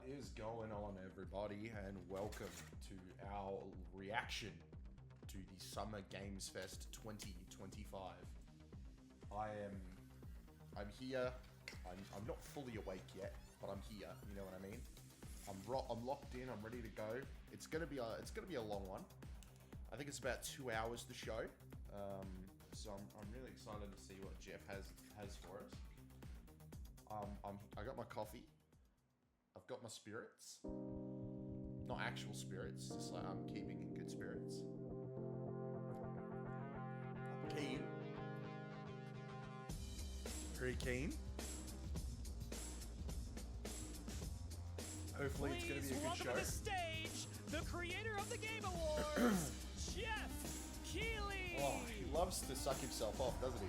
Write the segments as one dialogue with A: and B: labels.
A: What is going on, everybody, and welcome to our reaction to the Summer Games Fest 2025. I'm here. I'm not fully awake yet, but I'm here. You know what I mean? I'm locked in. I'm ready to go. It's gonna be a long one. I think it's about 2 hours the show. So I'm really excited to see what Jeff has for us. I got my coffee. I've got my spirits. Not actual spirits, just like I'm keeping in good spirits. I'm keen. Very keen. Hopefully it's going to be a good show.
B: Welcome to the stage, the creator of the Game Awards, Jeff Keighley.
A: Oh, he loves to suck himself off, doesn't he?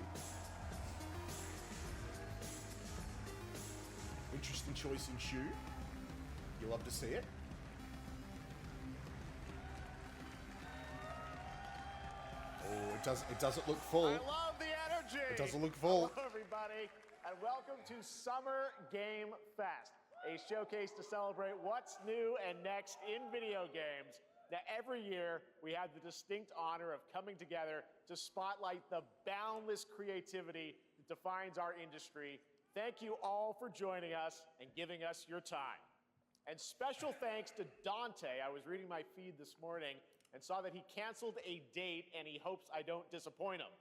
A: Interesting choice in shoe. You love to see it. Oh, it doesn't look full.
C: I love the energy.
A: It doesn't look full.
C: Hello, everybody, and welcome to Summer Game Fest, a showcase to celebrate what's new and next in video games. Now, every year, we have the distinct honor of coming together to spotlight the boundless creativity that defines our industry. Thank you all for joining us and giving us your time. And special thanks to Dante. I was reading my feed this morning and saw that he canceled a date and he hopes I don't disappoint him.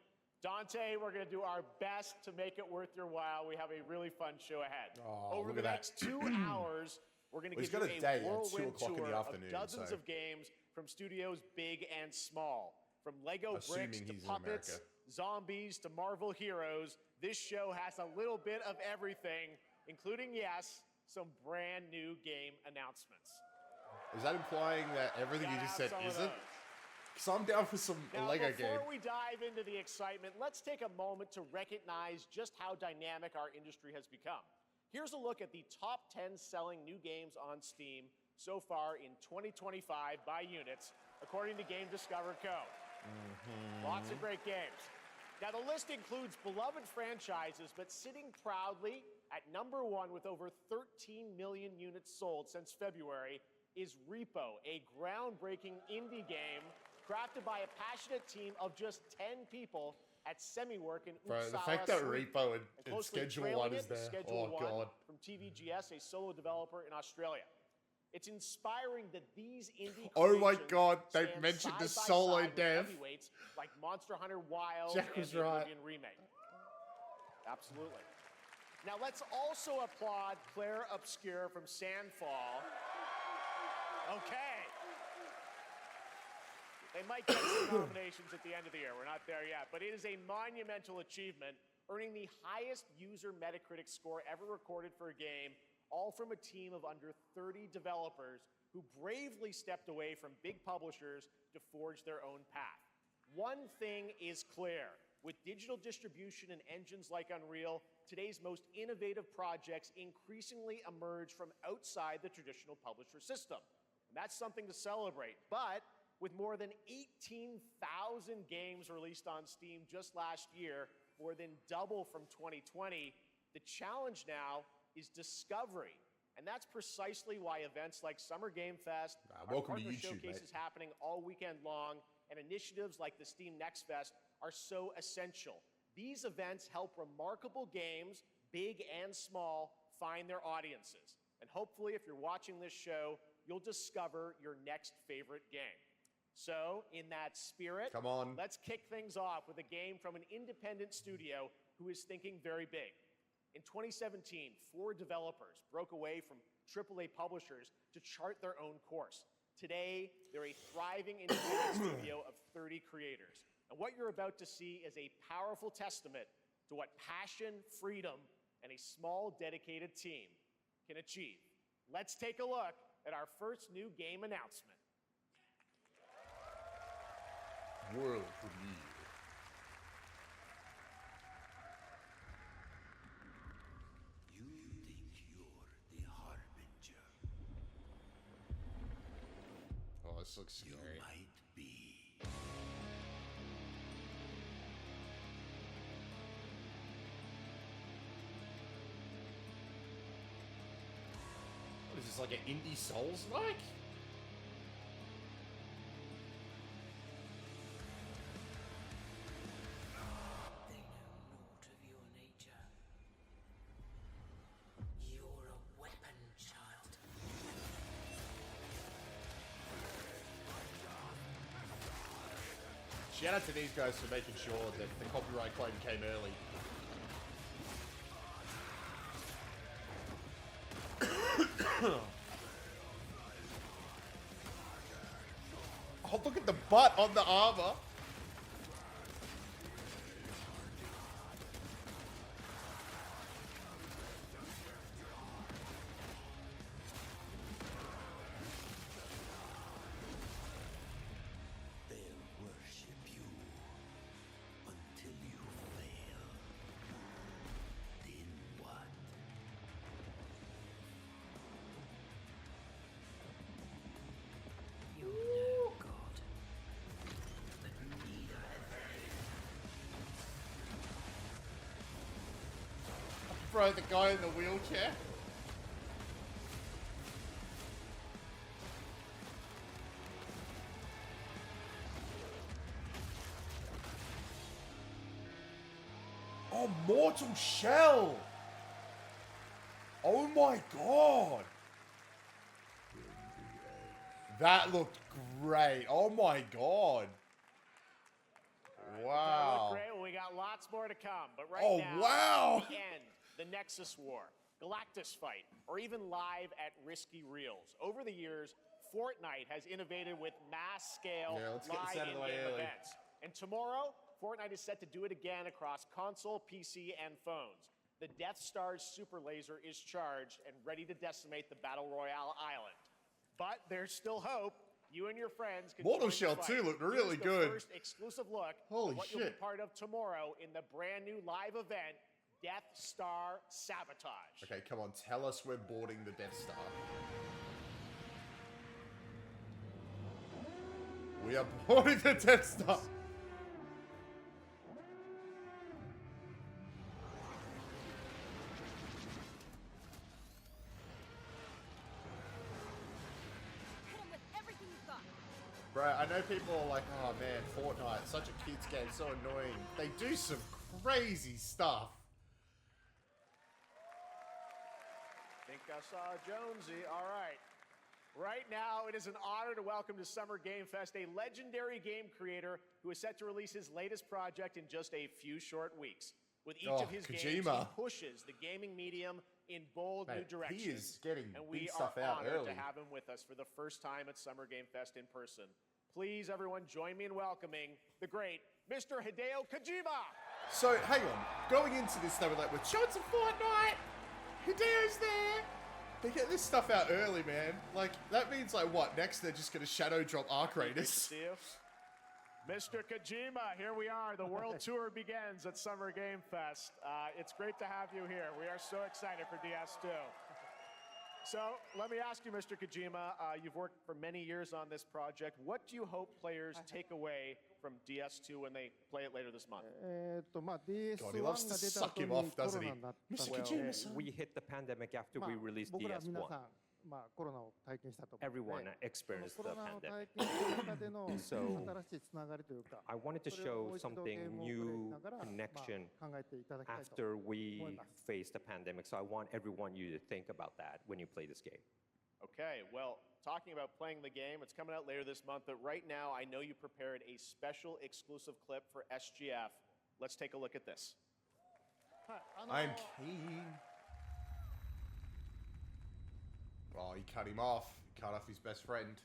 C: Dante, we're going to do our best to make it worth your while. We have a really fun show ahead.
A: Oh,
C: over the next 2 hours, we're going to give you a whirlwind tour of dozens of games from studios big and small. From Lego bricks to puppets, zombies to Marvel heroes, this show has a little bit of everything, including, yes, some brand new game announcements.
A: Is that implying that everything you just said isn't? Because I'm down for some Lego game.
C: Before we dive into the excitement, let's take a moment to recognize just how dynamic our industry has become. Here's a look at the top 10 selling new games on Steam so far in 2025 by units, according to Game Discover Co. Lots of great games. Now, the list includes beloved franchises, but sitting proudly at number 1 with over 13 million units sold since February is Repo, a groundbreaking indie game crafted by a passionate team of just 10 people at SemiWork in Uppsala.
A: Bro, the fact that Repo and
C: Schedule
A: 1 is there,
C: Schedule 1 from TVGS, a solo developer in Australia. It's inspiring that these indie
A: oh my god, they mentioned the solo dev.
C: Heavyweights like Monster Hunter Wilds
A: Jack was
C: and the
A: right.
C: Oblivion remake. Absolutely. Now let's also applaud Claire Obscure from Sandfall. Okay. They might get some nominations at the end of the year. We're not there yet, but it is a monumental achievement, earning the highest user Metacritic score ever recorded for a game, all from a team of under 30 developers who bravely stepped away from big publishers to forge their own path. One thing is clear. With digital distribution and engines like Unreal, today's most innovative projects increasingly emerge from outside the traditional publisher system. And that's something to celebrate. But with more than 18,000 games released on Steam just last year, more than double from 2020, the challenge now is discovery. And that's precisely why events like Summer Game Fest, our partner showcases happening all weekend long, and initiatives like the Steam Next Fest are so essential. These events help remarkable games, big and small, find their audiences. And hopefully, if you're watching this show, you'll discover your next favorite game. So, in that spirit,
A: come on,
C: let's kick things off with a game from an independent studio who is thinking very big. In 2017, 4 developers broke away from AAA publishers to chart their own course. Today, they're a thriving independent studio of 30 creators. And what you're about to see is a powerful testament to what passion, freedom, and a small, dedicated team can achieve. Let's take a look at our first new game announcement.
A: World premiere.
D: You think you're the Harbinger?
A: Oh, this looks scary.
D: You might be.
A: What Is this like an indie Souls-like?
D: They know naught of your nature. You're a weapon, child.
A: Shout out to these guys for making sure that the copyright claim came early. Oh, look at the butt on the armor.
D: They'll worship you until you fail. Then what? You're no god, but neither have they.
A: Bro, the guy in the wheelchair. Oh, Mortal Shell! Oh my god! That looked great. Oh my god.
C: That
A: Wow.
C: looked great. Well, we got lots more to come. But right
A: Oh,
C: now,
A: wow.
C: the end, the Nexus War, Galactus Fight, or even live at Risky Reels. Over the years, Fortnite has innovated with mass-scale
A: Yeah, let's get this
C: live
A: out of the way
C: in-game
A: early.
C: events. And tomorrow, Fortnite is set to do it again across console, PC, and phones. The Death Star's super laser is charged and ready to decimate the Battle Royale island. But there's still hope. You and your friends can
A: Mortal
C: join the
A: Shell
C: fight.
A: 2 looked
C: Here's
A: really
C: the
A: good.
C: First exclusive look
A: Holy
C: of what you'll be
A: shit.
C: part of tomorrow in the brand new live event, Death Star Sabotage.
A: Okay, come on, tell us we're boarding the Death Star. We are boarding the Death Star.
E: Hit him with everything you've got.
A: Bro, I know people are like, oh man, Fortnite, such a kid's game, so annoying. They do some crazy stuff.
C: Think I saw Jonesy. All right. Right now, it is an honor to welcome to Summer Game Fest a legendary game creator who is set to release his latest project in just a few short weeks. With each
A: Oh,
C: of his games, he
A: Kojima.
C: pushes the gaming medium in bold new
A: Mate,
C: directions.
A: he is getting
C: and we
A: big
C: are
A: stuff out
C: honored
A: early.
C: to have him with us for the first time at Summer Game Fest in person. Please, everyone, join me in welcoming the great Mr. Hideo Kojima.
A: So, hang on. Going into this, they were like, we're showing some Fortnite. Hideo's there. They get this stuff out early, man. Like, that means, like, what? Next, they're just going to shadow drop Arc
C: Great to
A: Raiders.
C: see you. Mr. Kojima, here we are. The world tour begins at Summer Game Fest. It's great to have you here. We are so excited for DS2. So let me ask you, Mr. Kojima, you've worked for many years on this project. What do you hope players take away from DS2 when they play it later this month?
F: まあ DS1
A: God, he loves to
F: が出た
A: suck
F: 後
A: him
F: に
A: off,
F: コロ
A: doesn't he?
F: ナになった
A: Mr.
F: の
A: Kojima
F: で
A: san.
G: We hit the pandemic after
F: まあ
G: we released
F: 僕ら皆
G: DS1.
F: さん、まあ、コロナを体験したと思うので
G: Everyone
F: その
G: experienced
F: コ
G: the
F: ロナを
G: pandemic.
F: 体験した中での
G: So,
F: 新しいつながりというか
G: I wanted to
F: それをも
G: show
F: う一度ゲー
G: something
F: ムをプレイし
G: new
F: ながら、まあ、
G: connection
F: 考えていただきたいと
G: after
F: 思
G: we
F: います
G: faced the pandemic. So I want everyone you to think about that when you play this game.
C: Okay, well, talking about playing the game, it's coming out later this month, but right now I know you prepared a special exclusive clip for SGF. Let's take a look at this.
F: はい
A: I'm keen. Oh, he cut him off. He cut off his best friend.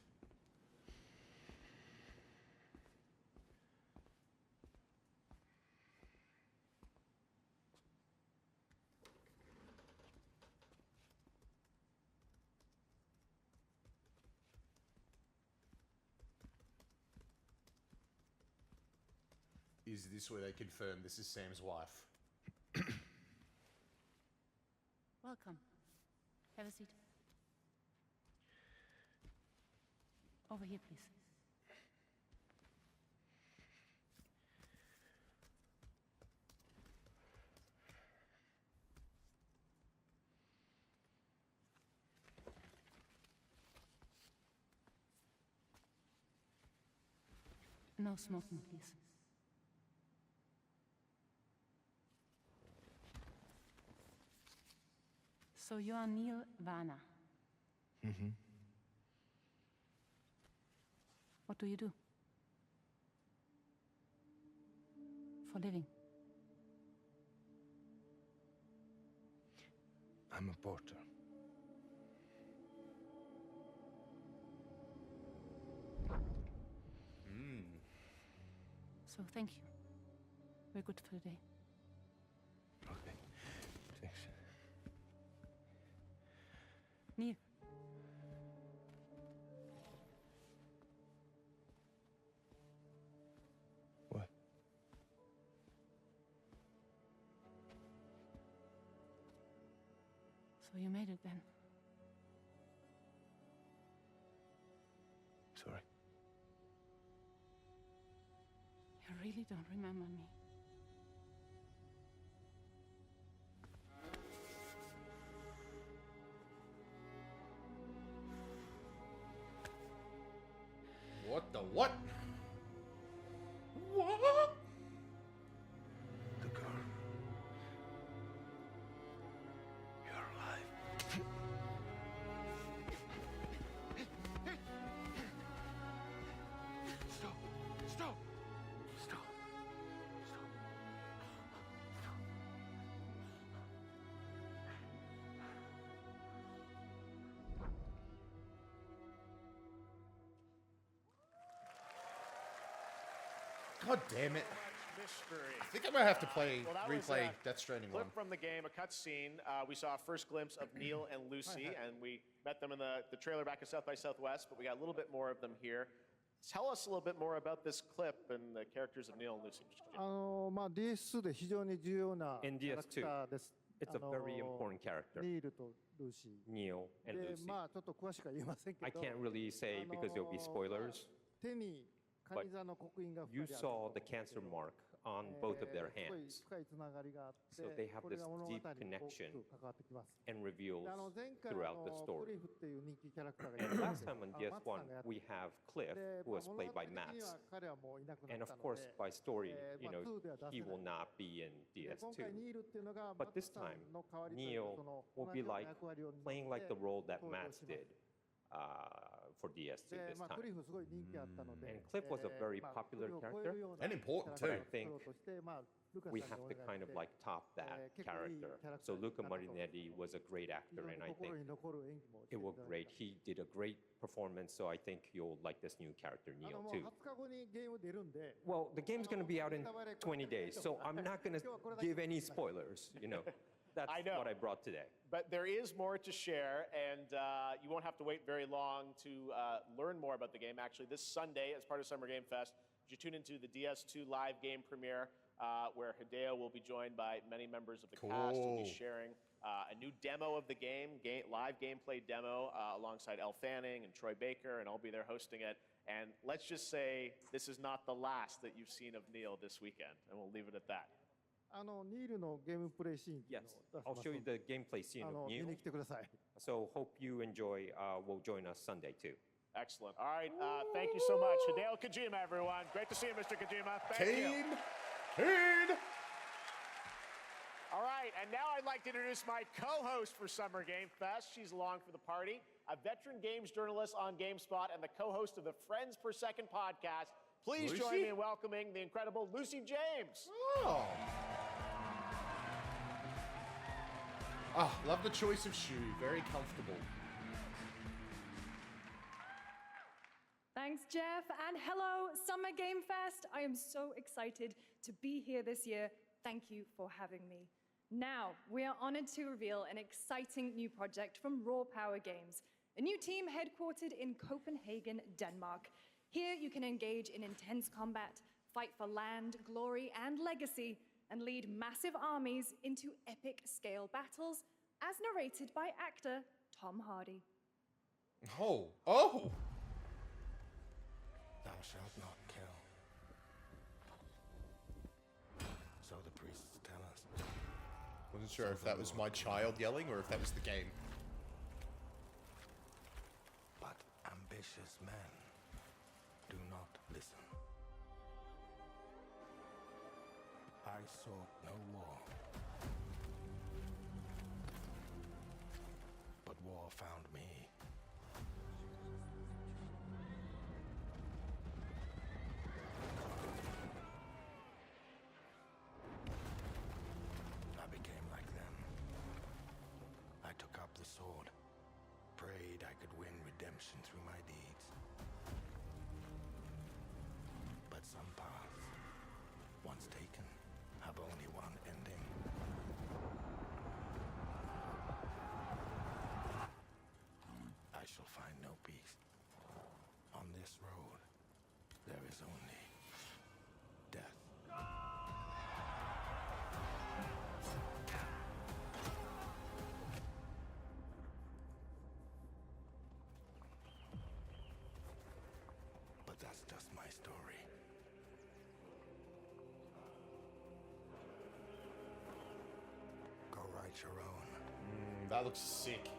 A: Is this where they confirm this is Sam's wife?
E: Welcome. Have a seat. Over here, please. No smoking, please. So you are Neil Varna.
H: Mm-hmm.
E: What do you do? For living?
H: I'm a porter.
E: So thank you. We're good for today.
H: Okay. Thanks.
E: Neil.
H: What?
E: So you made it then.
H: Sorry.
E: You really don't remember me.
A: What the what? What?
H: The girl. You're alive. Stop. Stop. Stop. Stop.
A: God damn it.
C: Mystery.
A: I think I might have to play
C: Well, that was
A: replay
C: a
A: Death Stranding
C: clip
A: 1.
C: from the game, a cutscene. We saw a first glimpse of Neil and Lucy, and we met them in the trailer back at South by Southwest, but we got a little bit more of them here. Tell us a little bit more about this clip and the characters of Neil and Lucy. Mr. Kojima.
F: まあ DS2 で非常に重要なキ
G: In
F: ャラク
G: DS2,
F: ターです。
G: It's a very important character,
F: ニールとルーシー。
G: Neil and
F: で、
G: Lucy.
F: まあちょっと詳しくは言えませんけ
G: I
F: ど、
G: can't really say because there'll be spoilers.
F: 手にカニ座の刻印が2
G: You
F: 人あると
G: saw
F: 思うん
G: the
F: ですけ
G: cancer
F: ど
G: mark on both of their
F: すごい
G: hands
F: 深いつながりがあって
G: So they have
F: これ
G: this
F: が物語に
G: deep
F: 大き
G: connection
F: く関わってきます。
G: and reveals
F: で前回
G: throughout the
F: ク
G: story.
F: リフっていう人気キャラクターがいるん
G: And
F: です
G: last
F: けど
G: time on
F: マッツさ
G: DS1,
F: んがやって
G: we have Cliff,
F: で
G: who was
F: 物
G: played
F: 語
G: by
F: 的に
G: Max.
F: は彼はもういなくな
G: And
F: っ
G: of
F: たの
G: course,
F: で
G: by story,
F: まあ 2では出せ
G: he
F: ない
G: will not be in
F: で今回
G: DS2.
F: ニールっていうのがマ
G: But
F: ッツ
G: this
F: さ
G: time,
F: んの代わりというか
G: Neil
F: その
G: will
F: 同
G: be
F: じような
G: like
F: 役割を担って
G: playing like the role that
F: 登場
G: Max
F: します
G: did for DS2
F: で
G: this
F: まあク
G: time.
F: リフすごい人気あったので
G: And Cliff was a very
F: まあ
G: popular
F: クリフを超えるような
A: And important
F: キャラク
A: too.
F: ターを作ろうとしてまあルカさん
G: We
F: に
G: have
F: お
G: to
F: 願い
G: kind of
F: して
G: like top that character. So Luca Marinetti was a great
F: 非
G: actor,
F: 常に
G: and I
F: 心
G: think
F: に残る演技もして
G: it
F: い
G: was
F: ただ
G: great.
F: きまし
G: He did a great performance, so I think you'll like this new character,
F: た
G: Neil,
F: もう
G: too.
F: 20日後にゲーム出るんで
G: Well, the game's going to be out in 20 days, so I'm not going to give any spoilers, you know. That's
C: I know.
G: what I brought today.
C: But there is more to share, and you won't have to wait very long to learn more about the game. Actually, this Sunday, as part of Summer Game Fest, you tune into the DS2 live game premiere, where Hideo will be joined by many members of the cast who will be
A: Cool.
C: sharing a new demo of the game, live gameplay demo, alongside Elle Fanning and Troy Baker, and I'll be there hosting it. And let's just say this is not the last that you've seen of Neil this weekend, and we'll leave it at that.
F: ニールのゲームプレイシーンっていう
G: Yes,
F: のを出し
G: I'll
F: ます
G: show
F: の
G: you
F: で
G: the gameplay scene of
F: 見
G: Neil.
F: に来てください
G: So hope you enjoy, will join us Sunday, too.
C: Excellent. All right, thank you so much. Hideo Kojima, everyone. Great to see you, Mr. Kojima. Thank you.
A: Keen!
C: All right, and now I'd like to introduce my co-host for Summer Game Fest. She's along for the party, a veteran games journalist on GameSpot and the co-host of the Friends Per Second podcast. Please join
A: Lucy?
C: me in welcoming the incredible Lucy James.
A: Oh. Ah, love the choice of shoe. Very comfortable.
I: Thanks, Jeff, and hello, Summer Game Fest. I am so excited to be here this year. Thank you for having me. Now, we are honored to reveal an exciting new project from Raw Power Games, a new team headquartered in Copenhagen, Denmark. Here, you can engage in intense combat, fight for land, glory, and legacy, and lead massive armies into epic scale battles, as narrated by actor Tom Hardy.
A: Oh. Oh!
H: Thou shalt not kill. So the priests tell us.
A: Wasn't sure if that was my child yelling or if that was the game.
H: But ambitious men do not listen. I sought no war. But war found me. I became like them. I took up the sword, prayed I could win redemption through my deeds. But some paths, once taken, have only one ending. I shall find no peace. On this road, there is only death. But that's just my story. Go write your own.
A: That looks sick.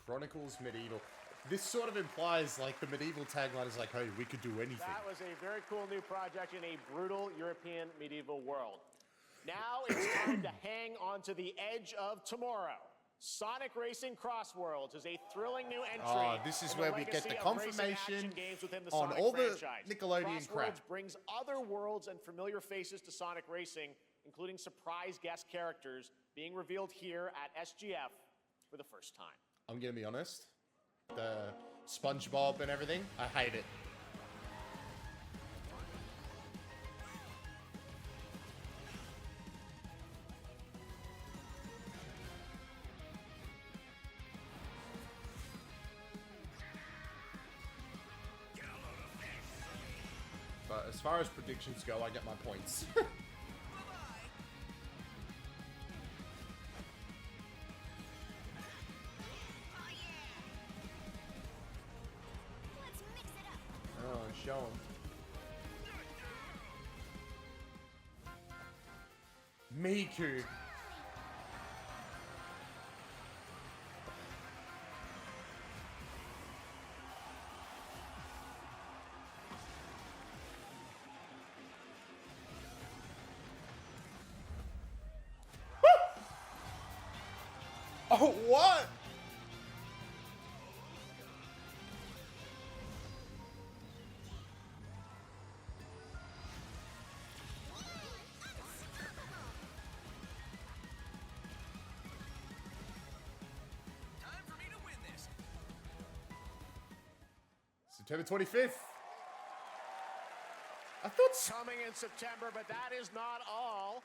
A: Chronicles Medieval. This sort of implies like the medieval tagline is like, hey, we could do anything.
C: That was a very cool new project in a brutal European medieval world. Now it's time to hang on to the edge of tomorrow. Sonic Racing Cross Worlds is a thrilling new entry.
A: Oh, this is
C: in
A: where we get
C: legacy
A: the
C: of racing
A: confirmation
C: action games within the
A: on
C: Sonic
A: all the
C: franchise.
A: Nickelodeon crap.
C: Crossworlds brings other worlds and familiar faces to Sonic Racing, including surprise guest characters being revealed here at SGF for the first time.
A: I'm gonna be honest. The SpongeBob and everything, I hate it. But as far as predictions go, I get my points. Oh, show him. Miku. Oh, what? September 25th. I thought
C: Coming in September, but that is not all.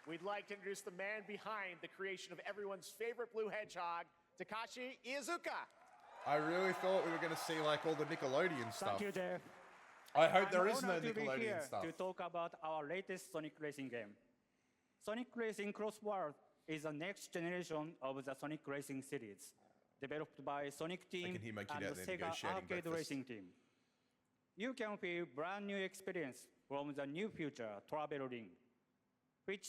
C: We'd like to introduce the man behind the creation of everyone's favorite blue hedgehog, Takashi Iizuka.
A: I really thought we were going to see like all the Nickelodeon stuff.
J: Thank you, Jeff.
A: I hope there
J: I'm
A: is no
J: honored to be here
A: Nickelodeon stuff.
J: to talk about our latest Sonic Racing game. Sonic Racing Cross Worlds is the next generation of the Sonic Racing series, developed by Sonic Team
A: can hear my kid
J: and
A: out
J: the
A: there
J: Sega
A: negotiating
J: Arcade
A: breakfast.
J: Racing Team. You can feel brand new experience from the new future Travel Ring, which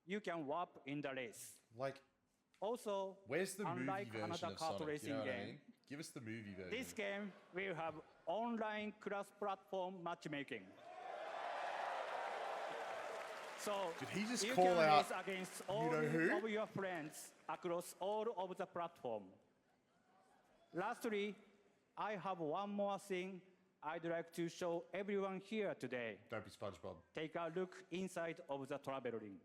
J: you can warp in the race.
A: Like,
J: Also,
A: where's the movie
J: unlike
A: version
J: another
A: of
J: kart
A: Sonic?
J: racing
A: You know what I
J: game,
A: mean? Give us the movie version.
J: this game will have online cross-platform matchmaking. So
A: Did he just
J: you
A: call
J: can
A: out
J: race against all
A: know who?
J: of your friends across all of the platform. Lastly, I have one more thing I'd like to show everyone here today.
A: Don't be SpongeBob.
J: Take a look inside of the travel ring.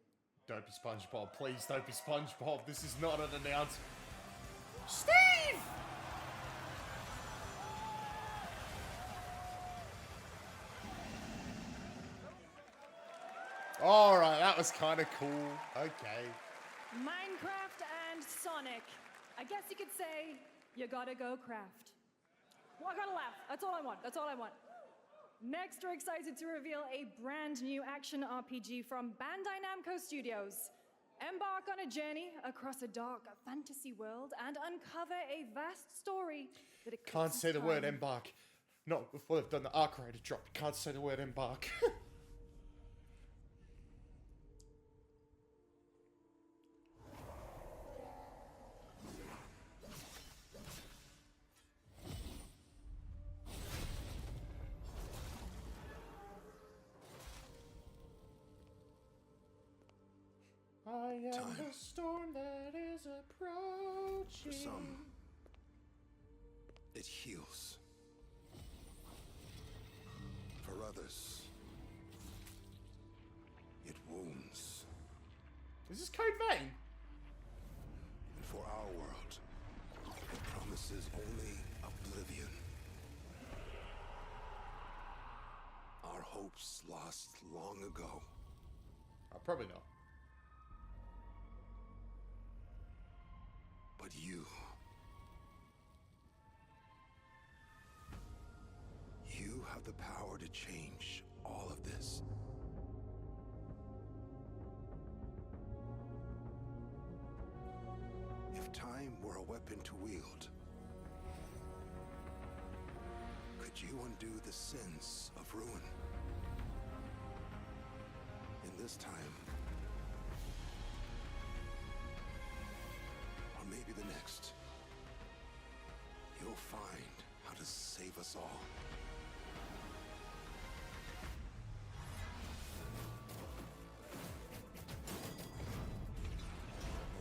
A: Don't be SpongeBob. Please don't be SpongeBob. This is not an announcement. Steve! All right, that was kind of cool. Okay.
I: Minecraft and Sonic. I guess you could say you gotta go craft. Well, I gotta laugh. That's all I want. That's all I want. Next, we're excited to reveal a brand new action RPG from Bandai Namco Studios. Embark on a journey across a dark fantasy world and uncover a vast story that
A: Can't
I: eclipses
A: say the word
I: time.
A: embark. Not before they've done the arc rated drop. Can't say the word embark. I am
H: Time.
A: the storm that is approaching.
H: For some, it heals. For others, it wounds.
A: Is this Code Vein?
H: And for our world, it promises only oblivion. Our hopes lost long ago.
A: Probably not.
H: But you have the power to change all of this. If time were a weapon to wield, could you undo the sins of ruin? In this time, or maybe the next, you'll find how to save us all.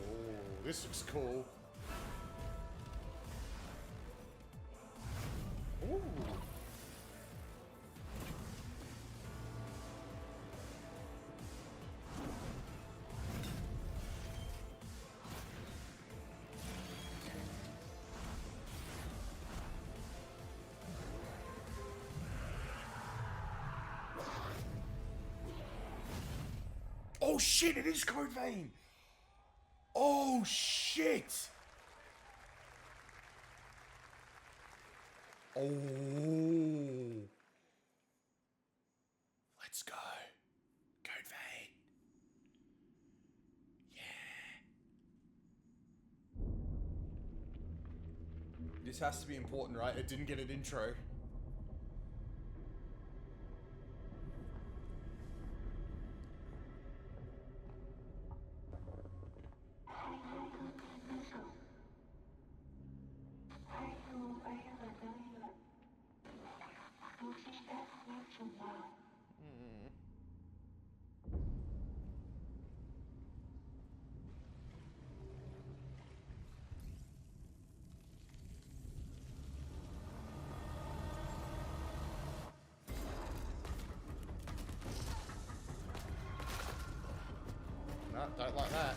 A: Oh, this looks cool. Ooh. Oh shit, it is Code Vein! Oh shit! Oh. Let's go. Code Vein. Yeah. This has to be important, right? It didn't get an intro. No, don't like that.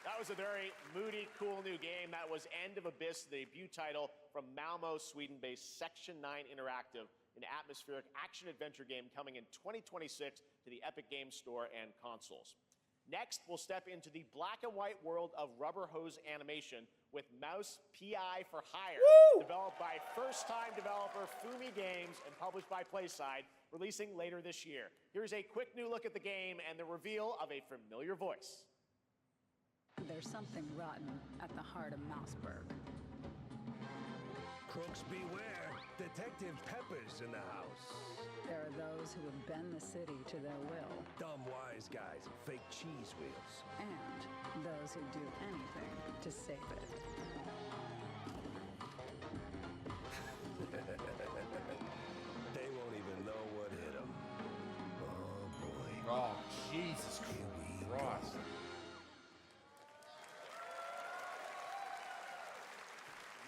C: That was a very moody, cool new game. That was End of Abyss, the debut title from Malmo, Sweden-based Section 9 Interactive, an atmospheric action-adventure game coming in 2026 to the Epic Games Store and consoles. Next, we'll step into the black and white world of Rubber Hose Animation with Mouse P.I. for Hire, developed by first-time developer Fumi Games and published by PlaySide, releasing later this year. Here's a quick new look at the game and the reveal of a familiar voice.
K: There's something rotten at the heart of Mouseburg.
L: Crooks beware. Detective Pepper's in the house.
K: There are those who would bend the city to their will.
L: Dumb wise guys and fake cheese wheels.
K: And those who do anything to save it.
L: They won't even know what hit them. Oh boy.
A: Oh, Jesus Christ.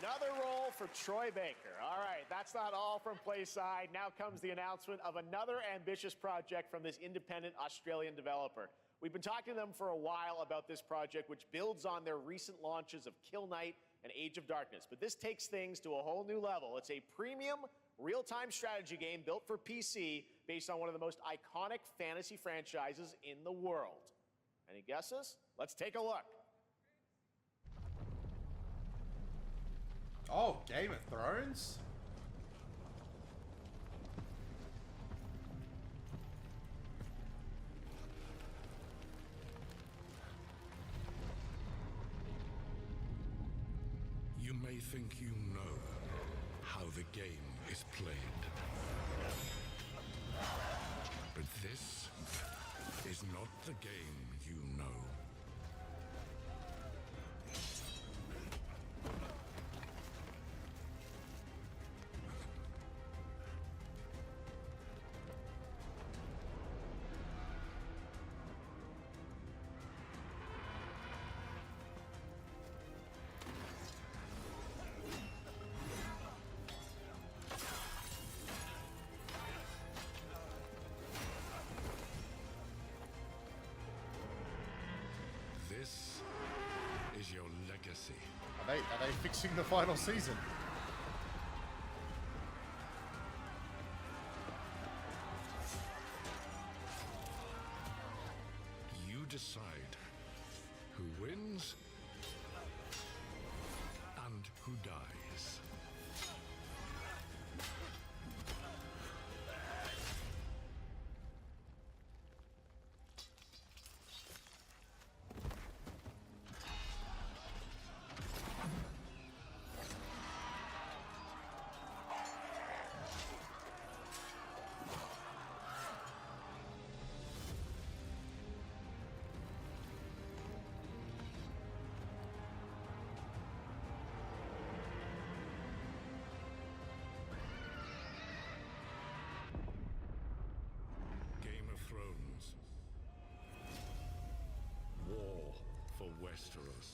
C: Another role for Troy Baker. All right, that's not all from PlaySide. Now comes the announcement of another ambitious project from this independent Australian developer. We've been talking to them for a while about this project, which builds on their recent launches of Kill Knight and Age of Darkness. But this takes things to a whole new level. It's a premium, real-time strategy game built for PC based on one of the most iconic fantasy franchises in the world. Any guesses? Let's take a look.
A: Oh, Game of Thrones?
H: You may think you know how the game is played. But this is not the game you know. This is your legacy.
A: Are they fixing the final season?
H: You decide who wins and who dies. Game of Thrones. War for Westeros.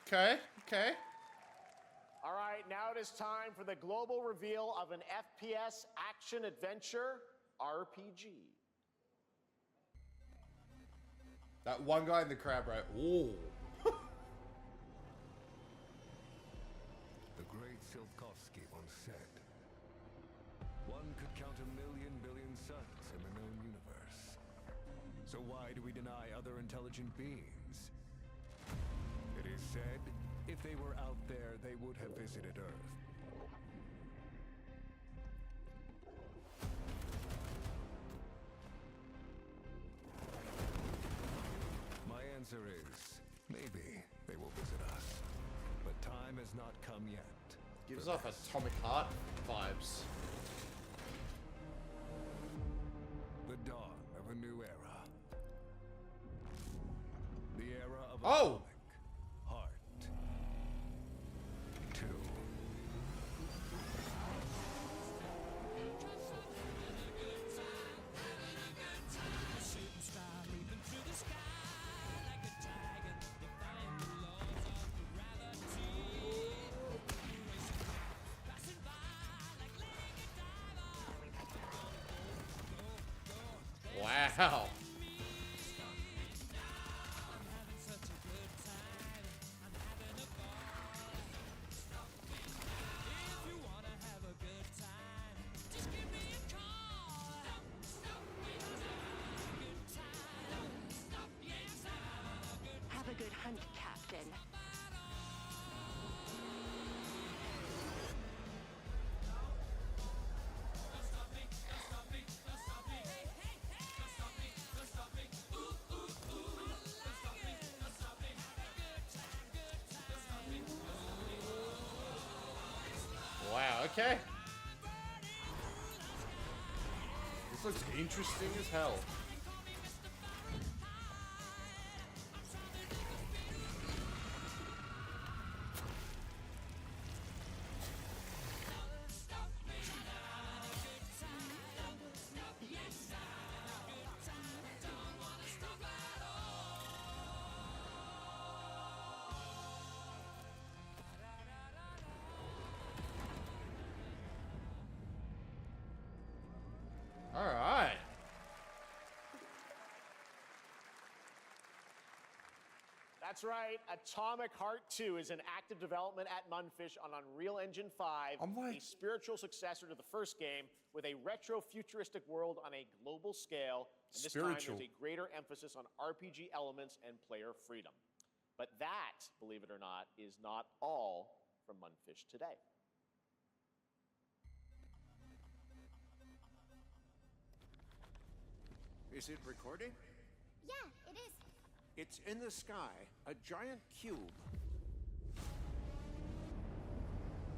A: Okay, okay.
C: All right, now it is time for the global reveal of an FPS action adventure RPG.
A: That one guy in the crab, right? Ooh.
L: The great Silkovsky once said, one could count 1,000,000 billion suns in the known universe. So why do we deny other intelligent beings? It is said, if they were out there, they would have visited Earth. My answer is, maybe they will visit us. But time has not come yet.
A: Gives off Atomic Heart vibes.
L: The dawn of a new era. The era of
A: Oh!
L: Atomic Heart 2.
A: Wow.
M: Have a good hunt, Captain.
A: Wow, okay. This looks interesting as hell. All right.
C: That's right. Atomic Heart 2 is in active development at Munfish on Unreal Engine 5, a spiritual successor to the first game with a retro-futuristic world on a global scale. And this time there's a greater emphasis on RPG elements and player freedom. But that, believe it or not, is not all from Munfish today.
N: Is it recording? Yeah, it is.
O: It's in the sky, a giant cube.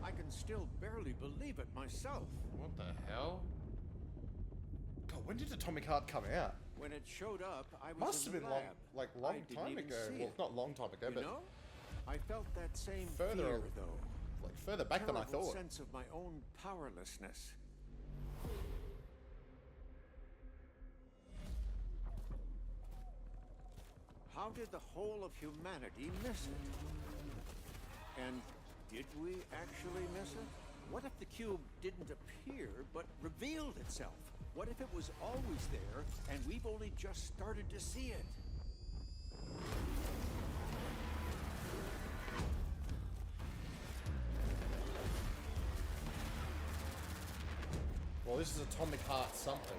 O: I can still barely believe it myself.
A: What the hell? God, when did Atomic Heart come out?
O: When it showed up, I was
A: Must
O: in
A: have
O: the
A: been long,
O: lab.
A: like
O: I
A: long
O: didn't
A: time
O: even
A: ago.
O: see
A: Well,
O: it.
A: not long time ago,
O: You
A: but
O: know, I felt that same
A: Further-
O: fear, though.
A: like further back than I
O: Terrible
A: thought.
O: sense of my own powerlessness. How did the whole of humanity miss it? And did we actually miss it? What if the cube didn't appear, but revealed itself? What if it was always there, and we've only just started to see it?
A: Well, this is Atomic Heart something.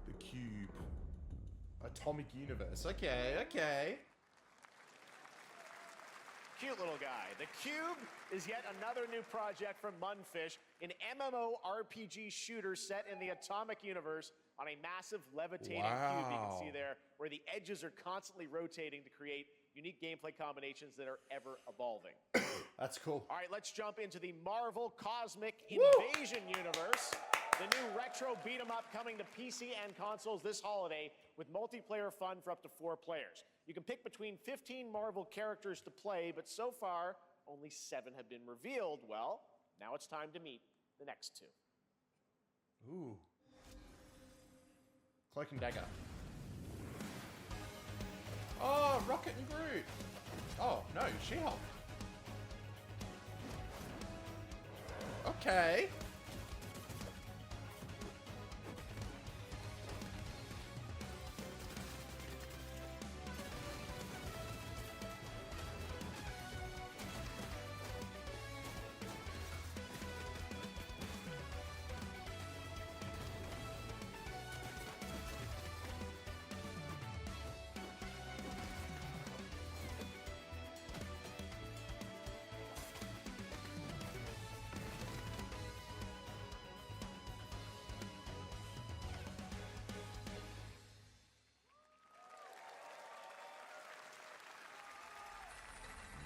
A: The Cube. Atomic Universe. Okay, okay.
C: Cute little guy. The Cube is yet another new project from Munfish, an MMORPG shooter set in the Atomic Universe on a massive levitating cube you can see
A: Wow.
C: there, where the edges are constantly rotating to create unique gameplay combinations that are ever evolving.
A: That's cool.
C: All right, let's jump into the Marvel Cosmic Invasion universe. The new retro beat 'em up coming to PC and consoles this holiday with multiplayer fun for up to 4 players. You can pick between 15 Marvel characters to play, but so far, only 7 have been revealed. Well, now it's time to meet the next 2.
A: Ooh. Cloak and Dagger. Oh, Rocket and Groot. Oh, no, She-Hulk. Okay.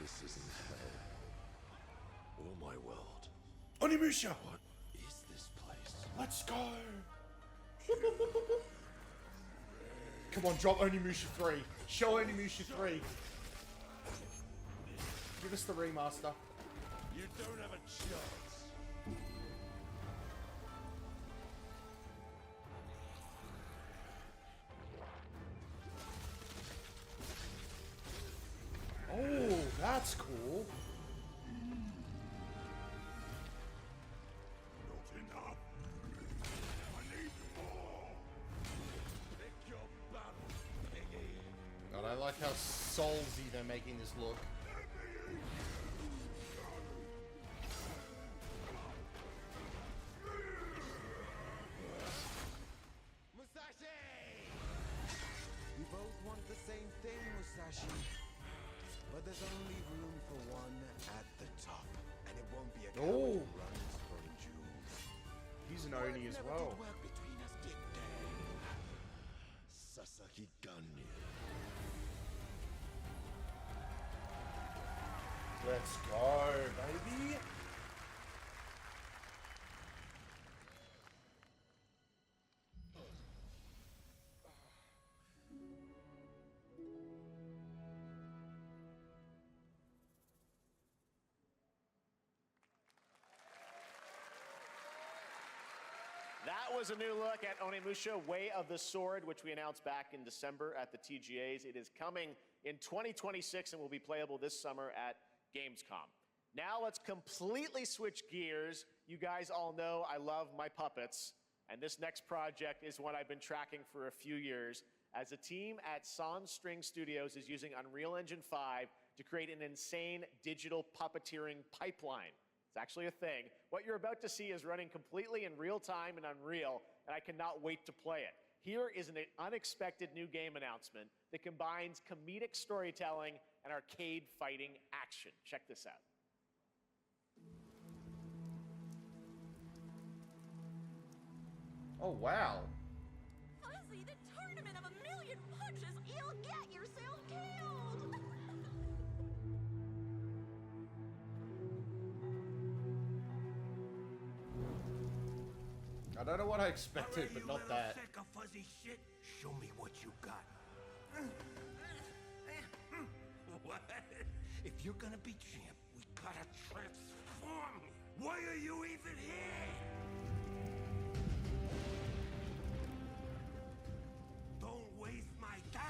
H: This isn't hell. Or my world.
A: Onimusha!
H: What is this place?
A: Let's go! Come on, drop Onimusha 3. Show Onimusha 3. Give us the remaster.
H: You don't have a chance.
A: Oh, that's cool.
H: Not enough. I need more. Pick your battle, piggy.
A: God, I like how soulsy they're making this look.
H: Musashi! We both want the same thing, Musashi. But there's only room for one at the top. And it won't be a coward who runs from jewels.
A: He's an Oni as well.
H: Work between us, did they? Sasaki Ganyu.
A: Let's go, baby.
C: That was a new look at Onimusha Way of the Sword, which we announced back in December at the TGAs. It is coming in 2026 and will be playable this summer at Gamescom. Now let's completely switch gears. You guys all know I love my puppets, and this next project is one I've been tracking for a few years, as a team at Sans String Studios is using Unreal Engine 5 to create an insane digital puppeteering pipeline. It's actually a thing. What you're about to see is running completely in real time and Unreal, and I cannot wait to play it. Here is an unexpected new game announcement that combines comedic storytelling and arcade fighting action. Check this out.
A: Oh, wow.
N: Fuzzy, the tournament of a million punches, you'll get yourself killed!
A: I don't know what I expected, but not that.
H: Sack of fuzzy shit. Show me what you got. What? If you're gonna be champ, we gotta transform. Why are you even here? Don't waste my time.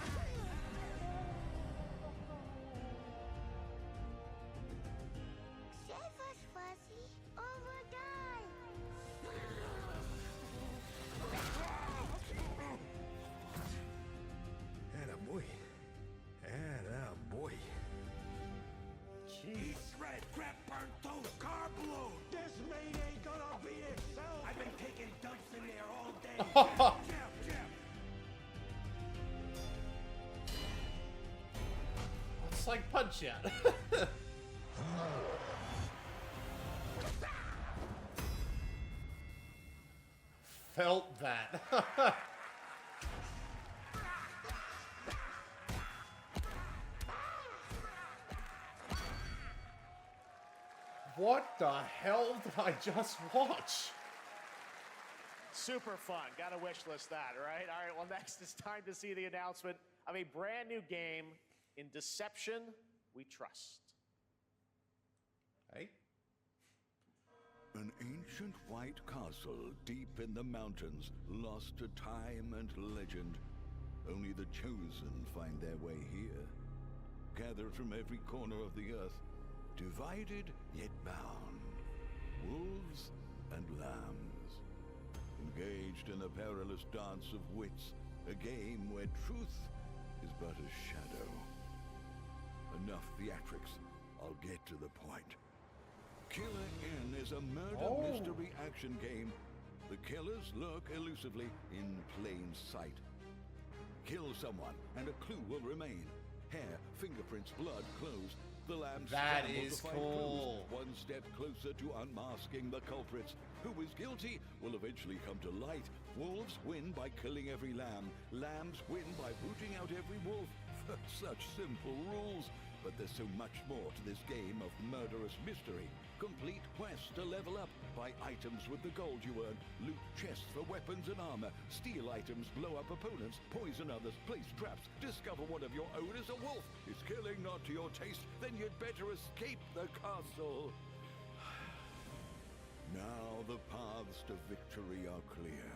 N: Save us, Fuzzy, or we'll die.
L: Attaboy. Attaboy.
H: Eat shred, crap, burnt toast, carb load. This mate ain't gonna beat itself. I've been taking dumps in there all day. Jab, jab.
A: It's like Punch Out. Felt that. What the hell did I just watch?
C: Super fun. Gotta wish list that, right? All right, well, next it's time to see the announcement of a brand new game in Deception We Trust.
A: Hey?
L: An ancient white castle deep in the mountains, lost to time and legend. Only the chosen find their way here. Gathered from every corner of the earth, divided yet bound. Wolves and lambs. Engaged in a perilous dance of wits, a game where truth is but a shadow. Enough theatrics. I'll get to the point. Killer Inn is a murder mystery action game. The killers lurk elusively in plain sight. Kill someone and a clue will remain. Hair, fingerprints, blood, clothes. The lamb
A: That
L: scramble
A: is
L: to find
A: cool.
L: clues. One step closer to unmasking the culprits. Who is guilty will eventually come to light. Wolves win by killing every lamb. Lambs win by rooting out every wolf. Such simple rules. But there's so much more to this game of murderous mystery. Complete quests to level up. Buy items with the gold you earn. Loot chests for weapons and armor. Steal items, blow up opponents, poison others, place traps. Discover one of your own is a wolf. Is killing not to your taste? Then you'd better escape the castle. Now the paths to victory are clear.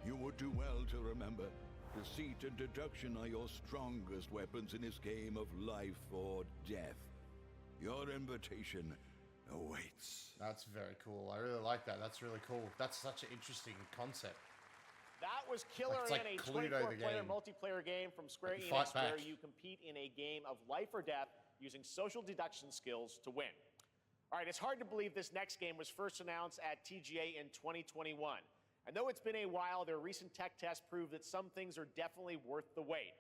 L: You would do well to remember, deceit and deduction are your strongest weapons in this game of life or death. Your invitation awaits.
A: That's very cool. I really like that. That's really cool. That's such an interesting concept.
C: That was Killer
A: It's like
C: Inn, a
A: Cluedo the
C: 24-player
A: game.
C: multiplayer game from Square
A: Like
C: Enix,
A: Fight
C: where
A: Back.
C: you compete in a game of life or death using social deduction skills to win. All right, it's hard to believe this next game was first announced at TGA in 2021. And though it's been a while, their recent tech tests prove that some things are definitely worth the wait.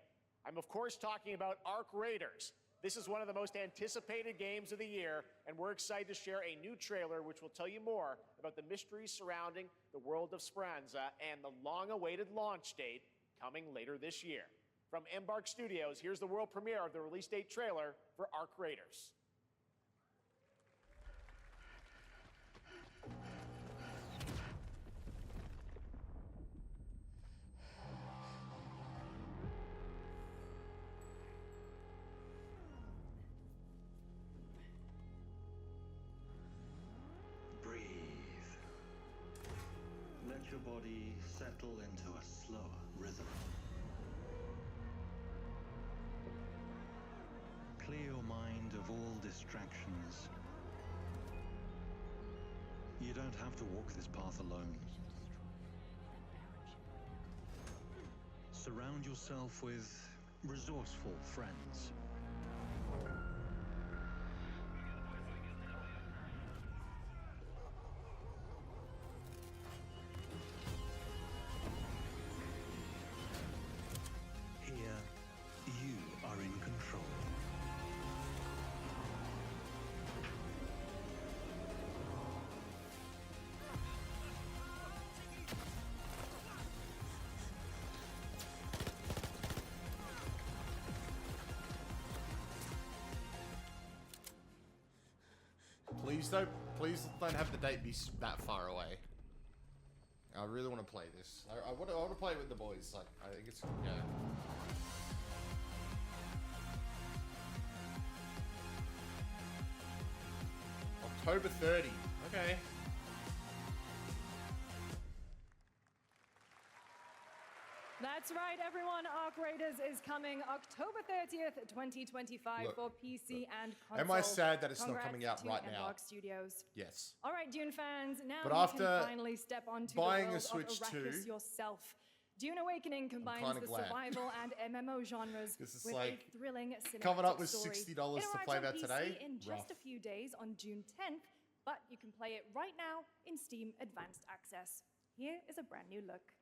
C: I'm of course talking about Arc Raiders. This is one of the most anticipated games of the year, and we're excited to share a new trailer which will tell you more about the mysteries surrounding the world of Speranza and the long-awaited launch date coming later this year. From Embark Studios, here's the world premiere of the release date trailer for Arc Raiders.
P: Breathe. Let your body settle into a slower rhythm. Clear your mind of all distractions. You don't have to walk this path alone. Surround yourself with resourceful friends.
A: Please don't have the date be that far away. I really want to play this. I want to play it with the boys. Like, I think it's, yeah. October 30. Okay.
I: That's right, everyone. Arc Raiders is coming October 30th, 2025
A: Look,
I: for PC and console.
A: Am I sad that it's not
I: Congrats
A: coming out
I: to
A: right now?
I: Embark Studios.
A: Yes.
I: All right, Dune fans, now
A: But
I: you
A: after
I: can finally step onto
A: buying
I: the
A: a
I: world
A: Switch
I: of Arrakis
A: 2,
I: yourself. Dune Awakening combines
A: kinda
I: the
A: glad.
I: survival and MMO genres
A: This is
I: with
A: like
I: a thrilling cinematic
A: coming up with
I: story.
A: $60
I: It
A: to
I: arrives
A: play
I: on
A: that
I: PC
A: today?
I: in just
A: Rough.
I: a few days on June 10th, but you can play it right now in Steam Advanced Access. Here is a brand new look.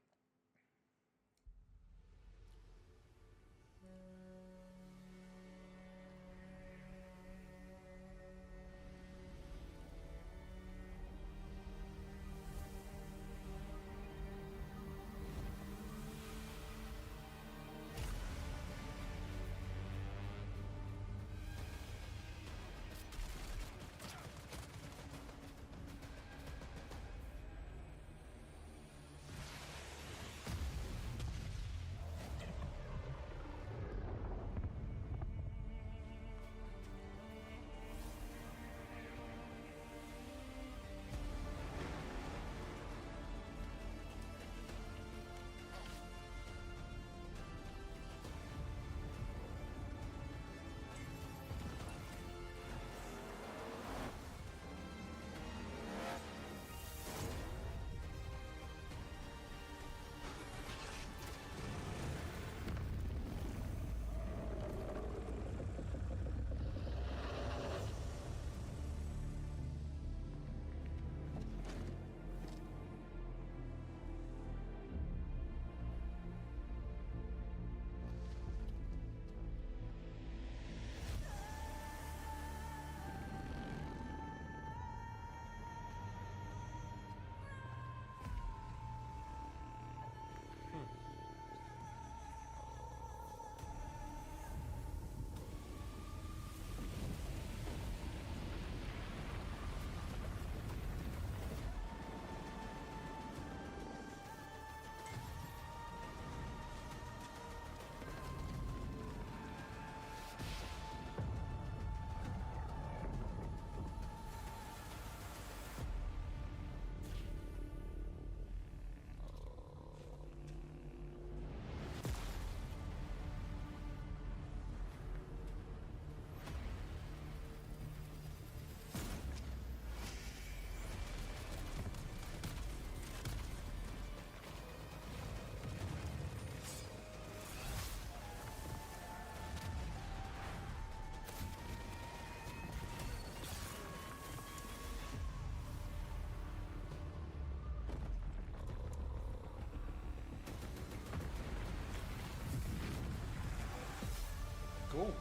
A: Cool.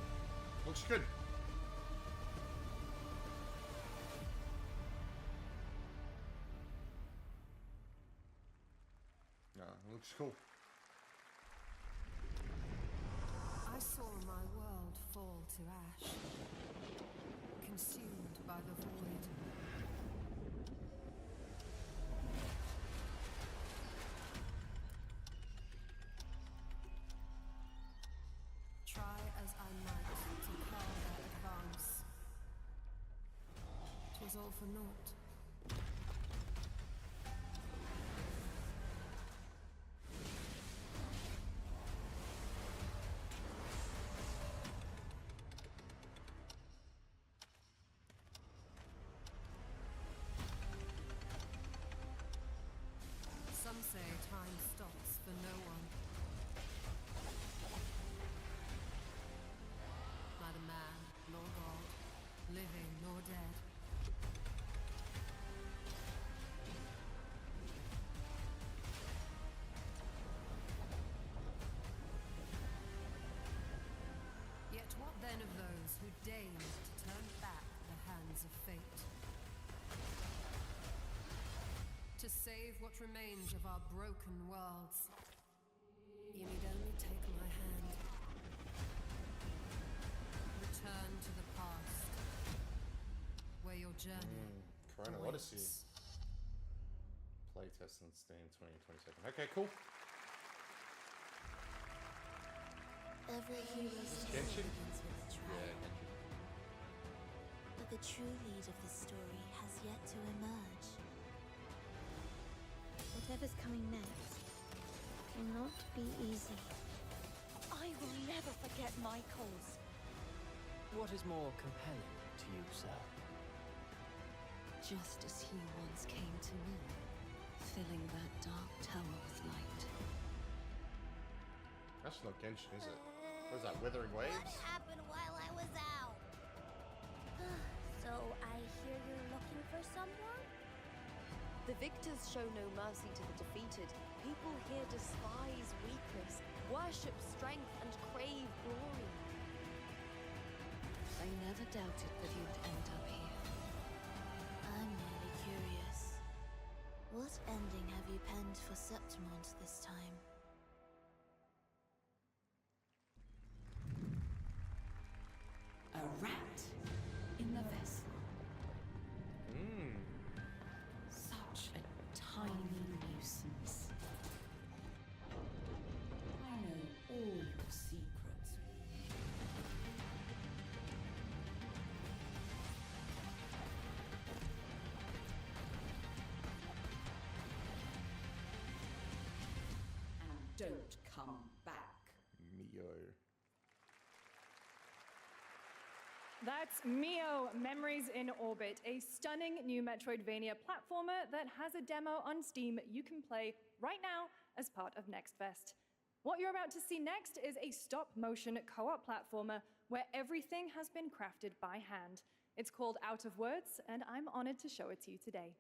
A: Looks good. Yeah, looks cool.
Q: I saw my world fall to ash, consumed by the void. Try as I might to quell their advance. 'Twas all for naught. Some say time stops for no one. Neither man nor God, living nor dead. Yet what then of those who deigned to turn back the hands of fate? To save what remains of our broken worlds, you need only take my hand. Return to the past, where your journey.
A: Corona Odyssey. Playtest on Steam 2022. Okay, cool.
R: Every hero's
A: Genshin?
R: story begins with trial.
A: Yeah, Genshin.
R: But the true lead of the story has yet to emerge. Whatever's coming next cannot be easy.
N: I will never forget Michael's.
D: What is more compelling to you, sir?
K: Just as he once came to me, filling that dark tower with light.
A: That's not Genshin, is it? What is that, Withering Waves?
R: What happened while I was out? So I hear you're looking for someone?
S: The victors show no mercy to the defeated. People here despise weakness, worship strength, and crave glory.
K: I never doubted that you would end up here.
R: I'm merely curious. What ending have you penned for Septimont this time?
K: A rat in the vessel. Such a tiny nuisance. I know all your secrets. And don't come back.
A: Mio.
I: That's Mio, Memories in Orbit, a stunning new Metroidvania platformer that has a demo on Steam you can play right now as part of Next Fest. What you're about to see next is a stop-motion co-op platformer where everything has been crafted by hand. It's called Out of Words, and I'm honored to show it to you today.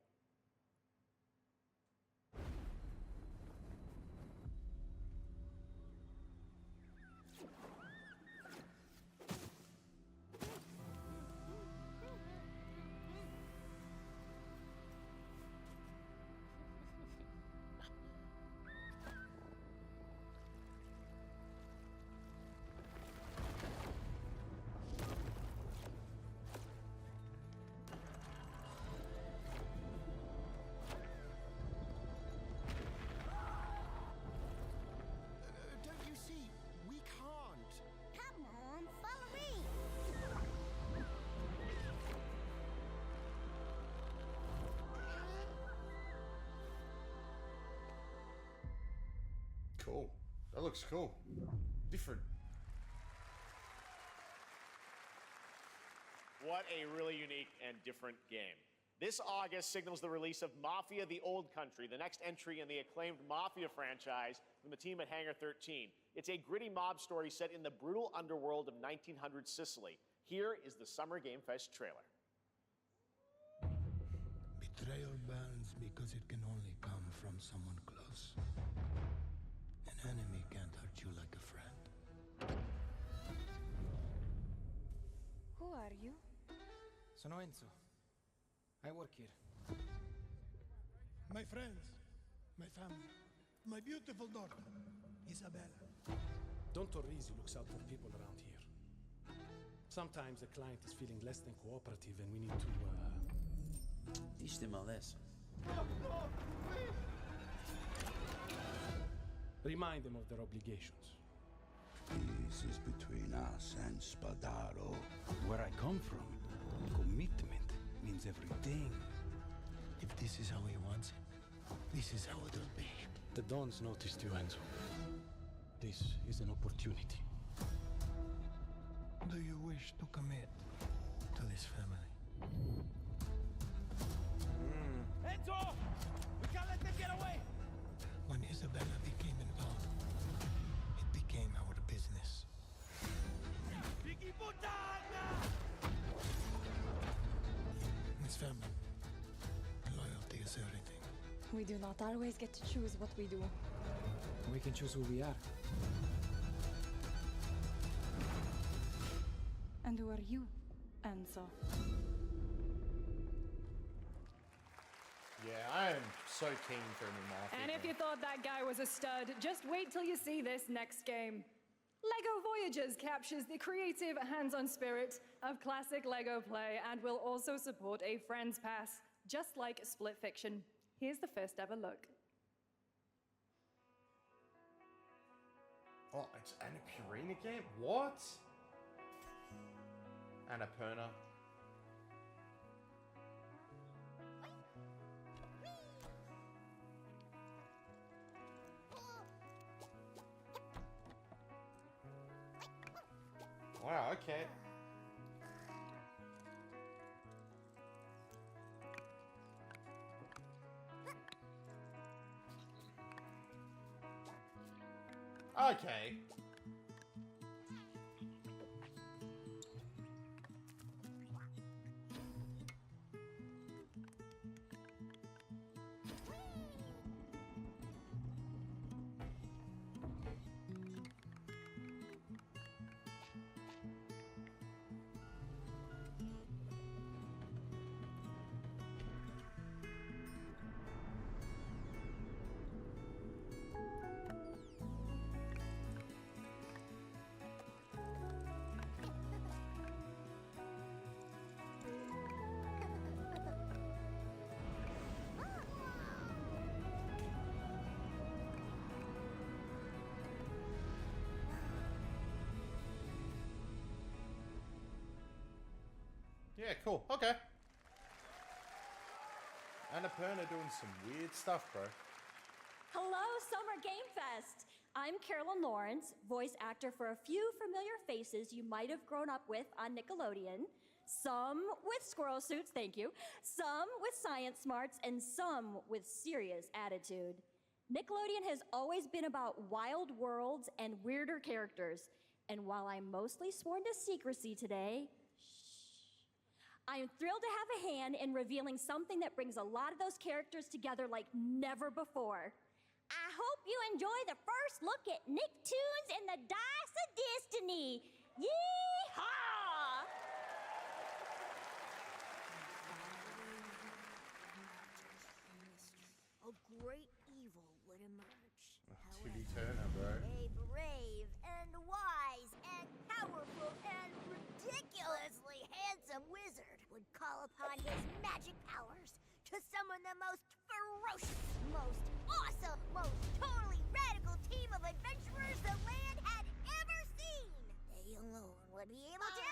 H: Don't you see? We can't.
R: Come on, follow me!
A: Cool. That looks cool. Different.
C: What a really unique and different game. This August signals the release of Mafia: The Old Country, the next entry in the acclaimed Mafia franchise from the team at Hangar 13. It's a gritty mob story set in the brutal underworld of 1900 Sicily. Here is the Summer Game Fest trailer.
T: Betrayal burns because it can only come from someone close. An enemy can't hurt you like a friend.
S: Who are you?
U: Sono Enzo. I work here.
T: My friends, my family, my beautiful daughter, Isabella.
U: Don Torrisi looks out for people around here. Sometimes a client is feeling less than cooperative and we need to,
V: teach them a lesson.
U: Remind them of their obligations.
W: This is between us and Spadaro. Where I come from, commitment means everything.
T: If this is how he wants it, this is how it'll be.
U: The Dons noticed you, Enzo. This is an opportunity.
T: Do you wish to commit to this family?
B: Enzo! We can't let them get away!
T: When Isabella became involved, it became our business.
B: Biggie Puttana!
T: This family, loyalty is everything.
S: We do not always get to choose what we do.
U: We can choose who we are.
S: And who are you, Enzo?
A: Yeah, I am so keen for a new Mafia
I: And if
A: game.
I: you thought that guy was a stud, just wait till you see this next game. LEGO Voyagers captures the creative, hands-on spirit of classic LEGO play and will also support a Friends Pass, just like Split Fiction. Here's the first ever look.
A: Oh, it's Annapurna game? What? Annapurna. Wow, okay. Okay. Yeah, cool. Okay. Annapurna doing some weird stuff, bro.
N: Hello, Summer Game Fest! I'm Carolyn Lawrence, voice actor for a few familiar faces you might have grown up with on Nickelodeon. Some with squirrel suits, thank you. Some with science smarts, and some with serious attitude. Nickelodeon has always been about wild worlds and weirder characters. And while I'm mostly sworn to secrecy today, I am thrilled to have a hand in revealing something that brings a lot of those characters together like never before. I hope you enjoy the first look at Nicktoons and the Dice of Destiny. Yee-haw!
E: A great evil would emerge.
A: Tilly Turner, bro.
E: A brave and wise and powerful and ridiculously handsome wizard would call upon his magic powers to summon the most ferocious, most awesome, most totally radical team of adventurers the land had ever seen. They alone would be able to...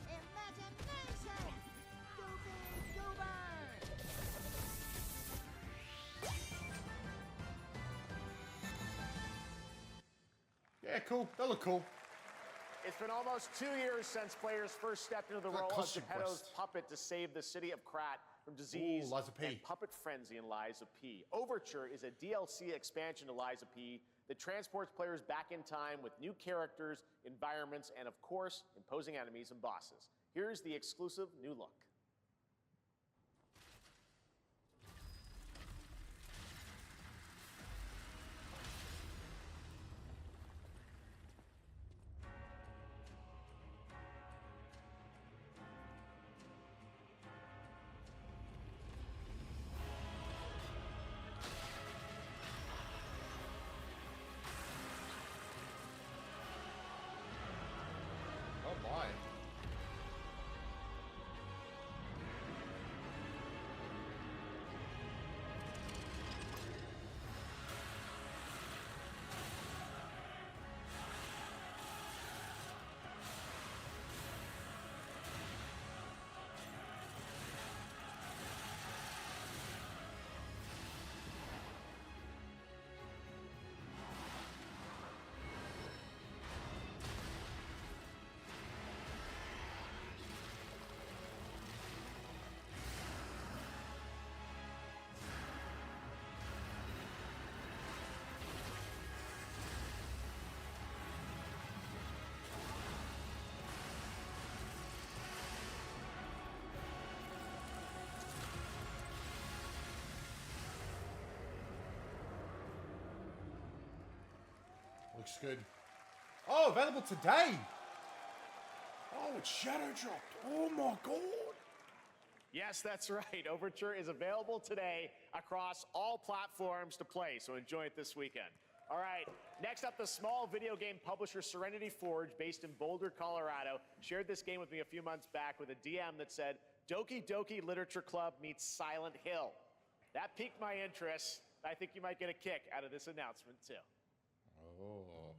E: Imagination! Go big, go burn!
A: Yeah, cool. They look cool.
C: It's been almost 2 years since players first stepped into the
A: That
C: role of
A: costume
C: Geppetto's
A: quest.
C: puppet to save the city of Krat from disease
A: Ooh, Liza P.
C: and puppet frenzy in Liza P. Overture is a DLC expansion to Liza P that transports players back in time with new characters, environments, and of course, imposing enemies and bosses. Here's the exclusive new look.
A: Oh my. Looks good. Oh, available today. Oh, it's shadow dropped. Oh my god.
C: Yes, that's right. Overture is available today across all platforms to play, so enjoy it this weekend. All right, next up, the small video game publisher Serenity Forge, based in Boulder, Colorado, shared this game with me a few months back with a DM that said, Doki Doki Literature Club meets Silent Hill. That piqued my interest. I think you might get a kick out of this announcement, too.
A: Oh.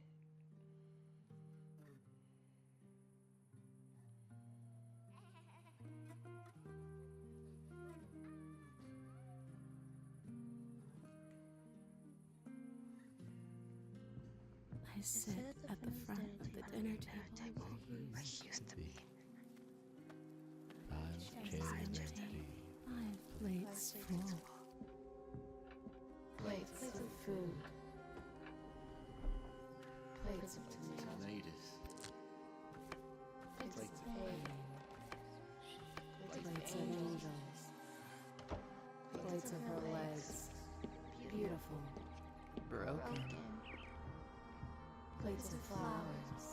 D: I sit at the front of the dinner table where he used to be. My plate's full. Plates of food. Plates of tomatoes. Plates of hay. Plates of angels. Plates of her legs. Beautiful. Broken. Plates of flowers.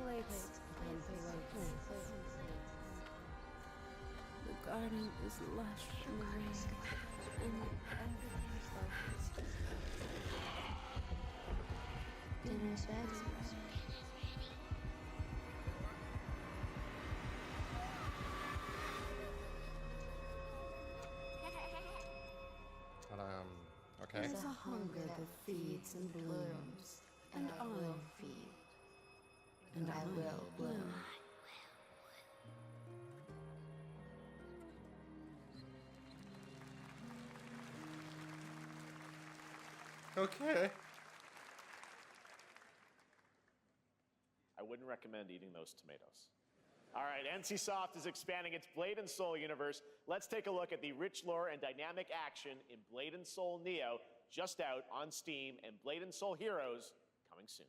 D: Plates and plates. The garden is lush and green, and everything's focused. Dinner's ready.
A: Okay.
D: There's a hunger that feeds and blooms, and I will feed, and I will bloom.
A: Okay.
C: I wouldn't recommend eating those tomatoes. All right, NCSoft is expanding its Blade and Soul universe. Let's take a look at the rich lore and dynamic action in Blade and Soul Neo, just out on Steam, and Blade and Soul Heroes coming soon.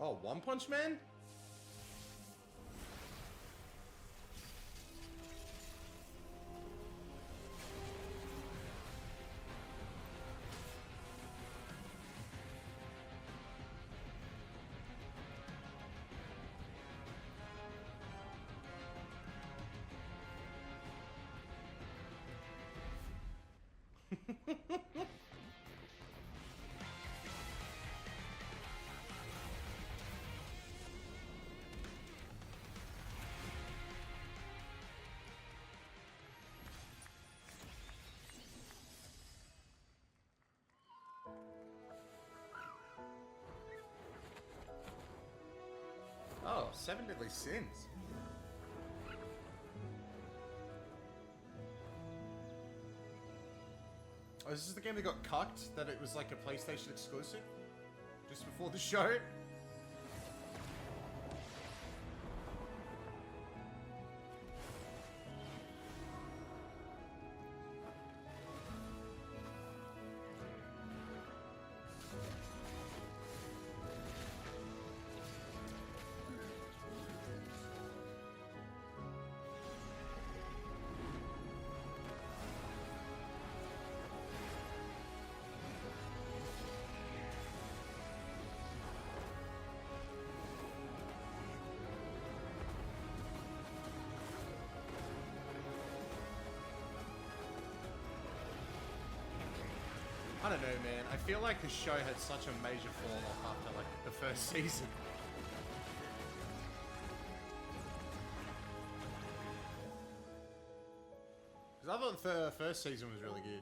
A: Oh, One Punch Man? Oh, Seven Deadly Sins. Oh, this is the game that got cucked, that it was like a PlayStation exclusive? Just before the show? don't know, man. I feel like the show had such a major fall off after like the first season. Because I thought the first season was really good.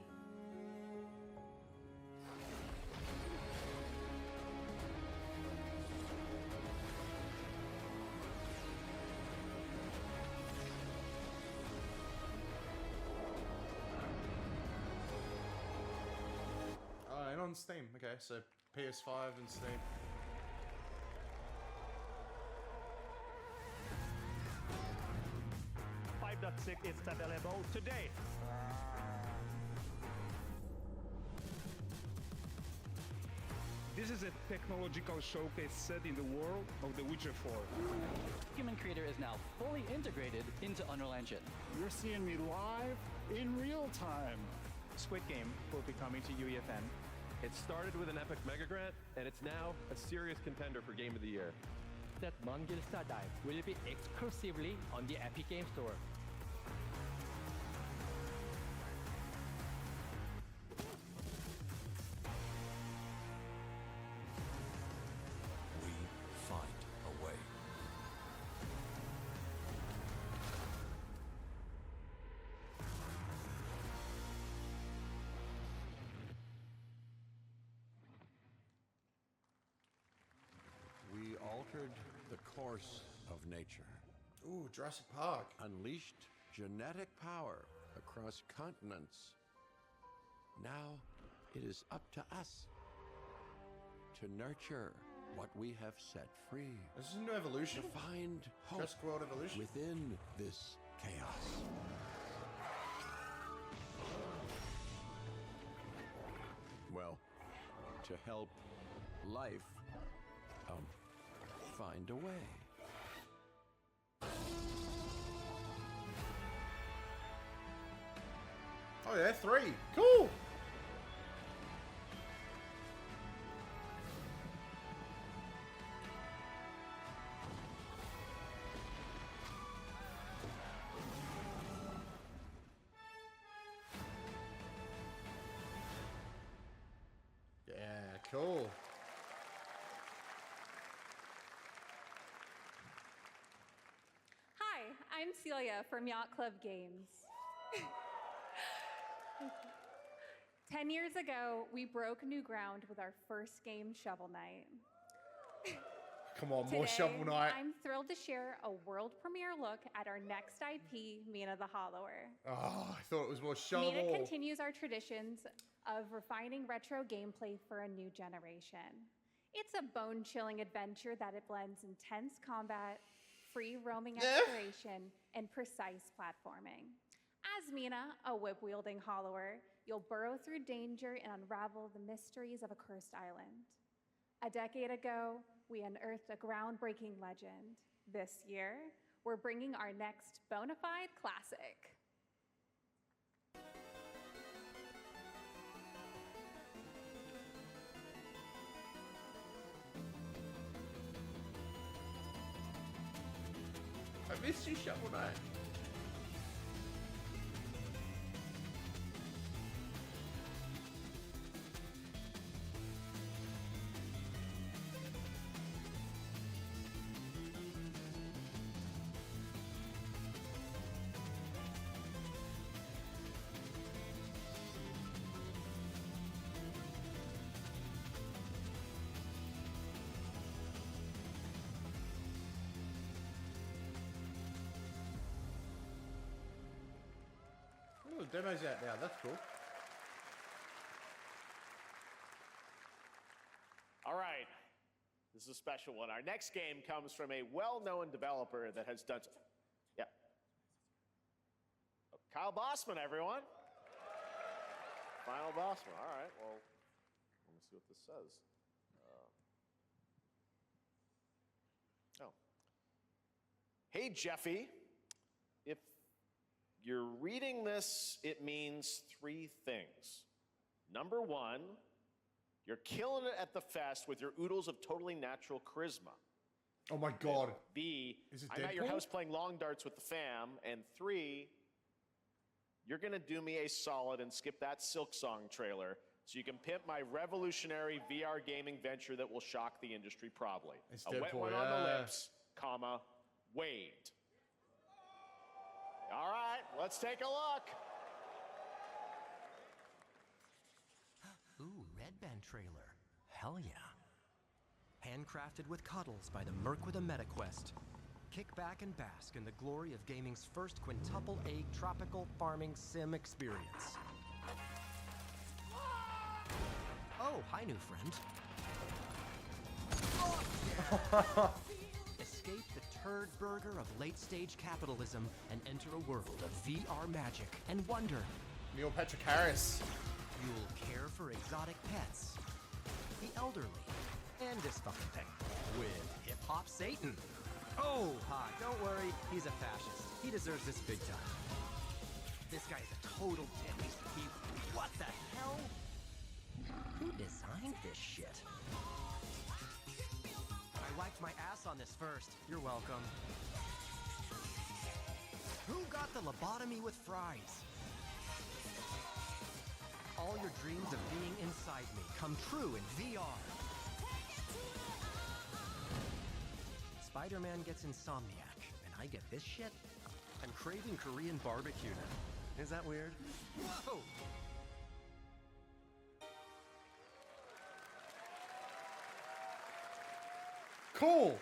A: On Steam. Okay, so PS5 and Steam.
F: is available today. This is a technological showcase set in the world of The Witcher 4.
G: Human Creator is now fully integrated into Unreal Engine.
F: You're seeing me live in real time.
J: Squid Game will be coming to UEFN.
X: It started with an epic mega grant, and it's now a serious contender for Game of the Year.
G: That Mongilstar Dive will be exclusively on the Epic Game Store.
L: We find a way.
O: We altered the course of nature.
A: Ooh, Jurassic Park.
O: Unleashed genetic power across continents. Now it is up to us to nurture what we have set free.
A: This is a new evolution.
O: To find hope
A: Jurassic World Evolution.
O: within this chaos. Well, to help life find a way.
A: Oh yeah, 3. Cool. Yeah, cool.
I: Hi, I'm Celia from Yacht Club Games. 10 years ago, we broke new ground with our first game, Shovel Knight.
A: Come on, more Shovel Knight.
I: I'm thrilled to share a world premiere look at our next IP, Mina the Hollower.
A: Oh, I thought it was more Shovel.
I: Mina continues our traditions of refining retro gameplay for a new generation. It's a bone-chilling adventure that it blends intense combat, free roaming exploration, and precise platforming. As Mina, a whip-wielding hollower, you'll burrow through danger and unravel the mysteries of a cursed island. A decade ago, we unearthed a groundbreaking legend. This year, we're bringing our next bona fide classic.
A: I missed you, Shovel Knight. Oh, the demo's out now. That's cool.
C: All right. This is a special one. Our next game comes from a well-known developer that has done... Yeah. Oh, Kyle Bossman, everyone. Final Bossman. All right. Well, let me see what this says. Oh. Hey, Jeffy. If you're reading this, it means 3 things. Number 1, you're killing it at the fest with your oodles of totally natural charisma.
A: Oh my god.
C: And B,
A: Is it
C: I'm at your
A: Deadpool?
C: house playing long darts with the fam. And 3, you're gonna do me a solid and skip that Silk Song trailer so you can pimp my revolutionary VR gaming venture that will shock the industry probably.
A: It's
C: a wet
A: Deadpool,
C: one on the
A: yeah.
C: lips, comma, Wade. All right, let's take a look.
K: Ooh, Red Band trailer. Hell yeah. Handcrafted with cuddles by the Merc with a MetaQuest. Kick back and bask in the glory of gaming's first quintuple A tropical farming sim experience. Oh, hi, new friend. Escape the turd burger of late-stage capitalism and enter a world of VR magic and wonder.
A: Neil Patrick Harris.
K: You'll care for exotic pets, the elderly, and this fucking thing with hip-hop Satan. Oh, hi, don't worry, he's a fascist. He deserves this big time. This guy's a total dick. What the hell? Who designed this shit? I wiped my ass on this first. You're welcome. Who got the lobotomy with fries? All your dreams of being inside me come true in VR. Spider-Man gets Insomniac, and I get this shit? I'm craving Korean barbecue now. Is that weird? Whoa!
A: Cool.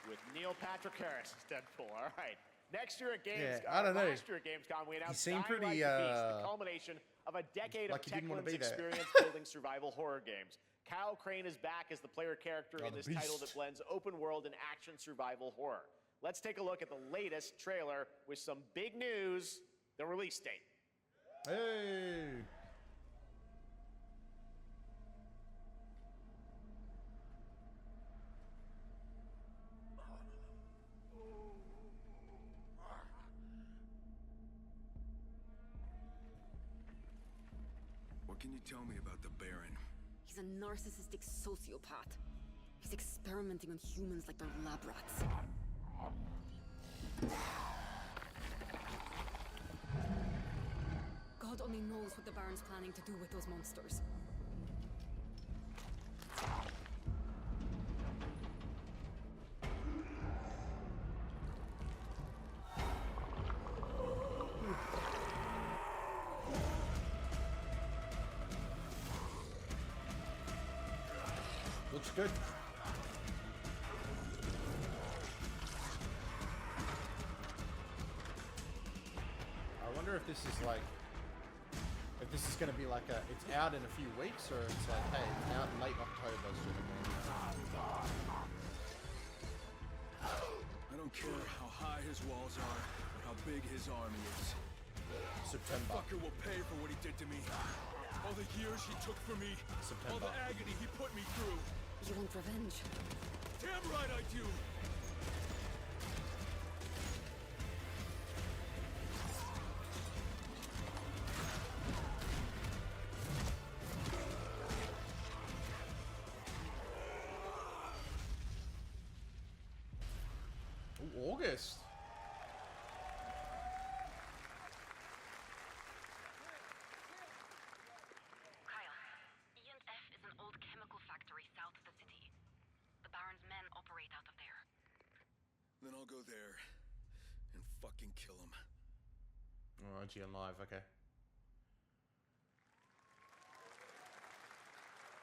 C: With Neil Patrick Harris as Deadpool. All right. Next year at Gamescom,
A: Yeah, I don't know.
C: last year at Gamescom, we announced
A: seemed
C: Dying
A: pretty,
C: Light: The Beast, the culmination of a decade
A: like
C: of
A: he didn't wanna
C: Techland's
A: be there.
C: experience building survival horror games. Kyle Crane is back as the player character
A: Oh,
C: in
A: the
C: this title that
A: Beast.
C: blends open world and action survival horror. Let's take a look at the latest trailer with some big news, the release date.
A: Hey.
L: What can you tell me about the Baron?
M: He's a narcissistic sociopath. He's experimenting on humans like they're lab rats. God only knows what the Baron's planning to do with those monsters.
A: Looks good. I wonder if this is like, if this is going to be like a, it's out in a few weeks, or it's like, hey, it's out in late October sort of thing.
L: I don't care how high his walls are or how big his army is.
A: September.
L: Fucker will pay for what he did to me. All the years he took from me. All the agony he put me through.
M: You want revenge?
L: Damn right I do!
A: Ooh, August.
M: E&F is an old chemical factory south of the city. The Baron's men operate out of there.
L: Then I'll go there and fucking kill him.
A: Oh, IGN Live, okay.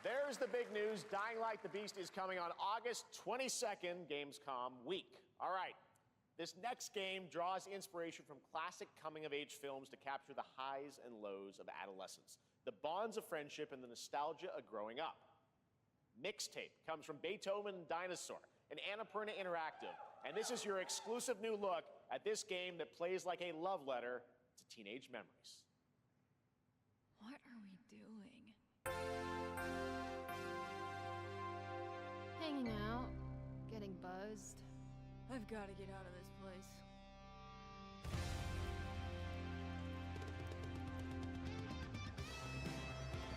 C: There's the big news. Dying Light: The Beast is coming on August 22nd, Gamescom week. All right. This next game draws inspiration from classic coming-of-age films to capture the highs and lows of adolescence, the bonds of friendship, and the nostalgia of growing up. Mixtape comes from Beethoven and Dinosaur, an Annapurna Interactive, and this is your exclusive new look at this game that plays like a love letter to teenage memories.
S: What are we doing?
D: Hanging out, getting buzzed.
S: I've got to get out of this place.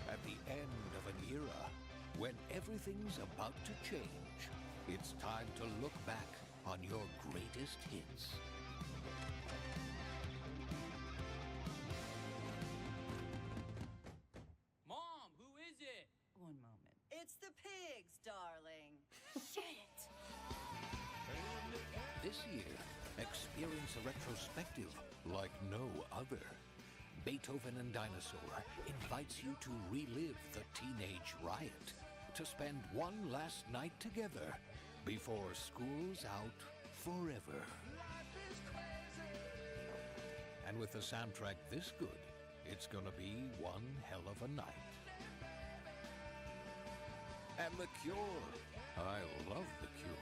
W: At the end of an era, when everything's about to change, it's time to look back on your greatest hits.
P: Mom, who is
W: This year, experience a retrospective like no other. Beethoven and Dinosaur invites you to relive the teenage riot, to spend one last night together before school's out forever. And with a soundtrack this good, it's gonna be one hell of a night. And The Cure. I love The Cure.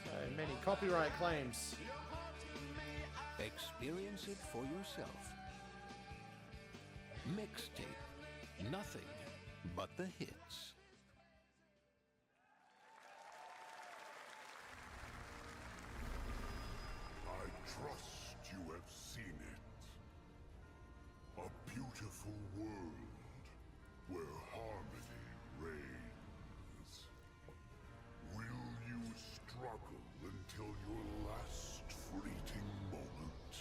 A: So many copyright claims.
W: Experience it for yourself. Mixtape. Nothing but the hits.
L: I trust you have seen it. A beautiful world where harmony reigns. Will you struggle until your last fleeting moment?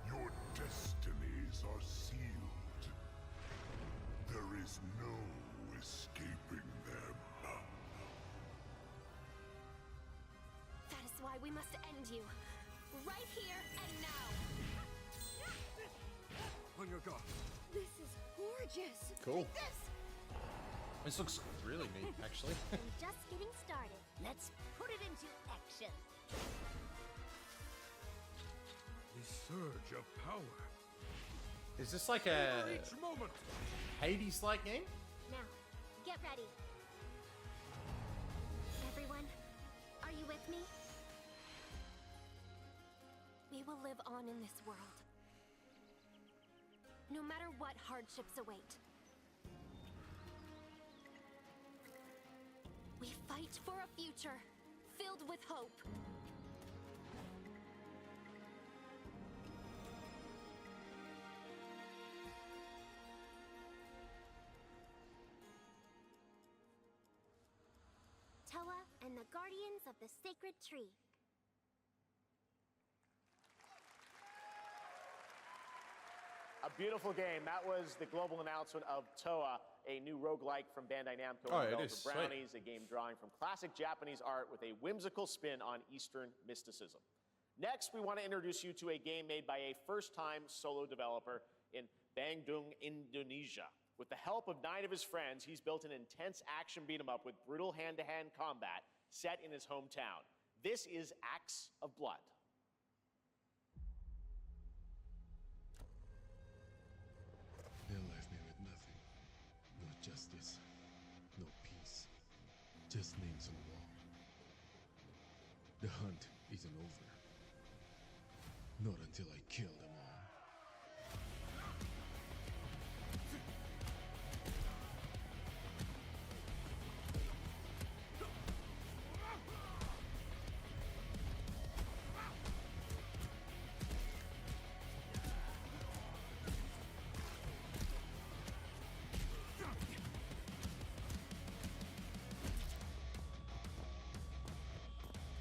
L: Your destinies are sealed. There is no escaping them.
E: That is why we must end you. Right here and now.
L: On your guard.
E: This is gorgeous.
A: Cool.
E: Take this.
A: This looks really neat, actually.
E: I'm just getting started. Let's put it into action.
L: The surge of power.
A: Is this like a
L: Each moment.
A: Hades-like game?
E: Now, get ready. Everyone, are you with me? We will live on in this world. No matter what hardships await. We fight for a future filled with hope. Toa and the Guardians of the Sacred Tree.
C: A beautiful game. That was the global announcement of Toa, a new roguelike from Bandai Namco
A: Oh,
C: and
A: it
C: developer
A: is. Sweet.
C: Brownies, a game drawing from classic Japanese art with a whimsical spin on Eastern mysticism. Next, we want to introduce you to a game made by a first-time solo developer in Bandung, Indonesia. With the help of 9 of his friends, he's built an intense action beat-em-up with brutal hand-to-hand combat set in his hometown. This is Axe of Blood.
H: They left me with nothing. No justice. No peace. Just names on the wall. The hunt isn't over. Not until I kill them all.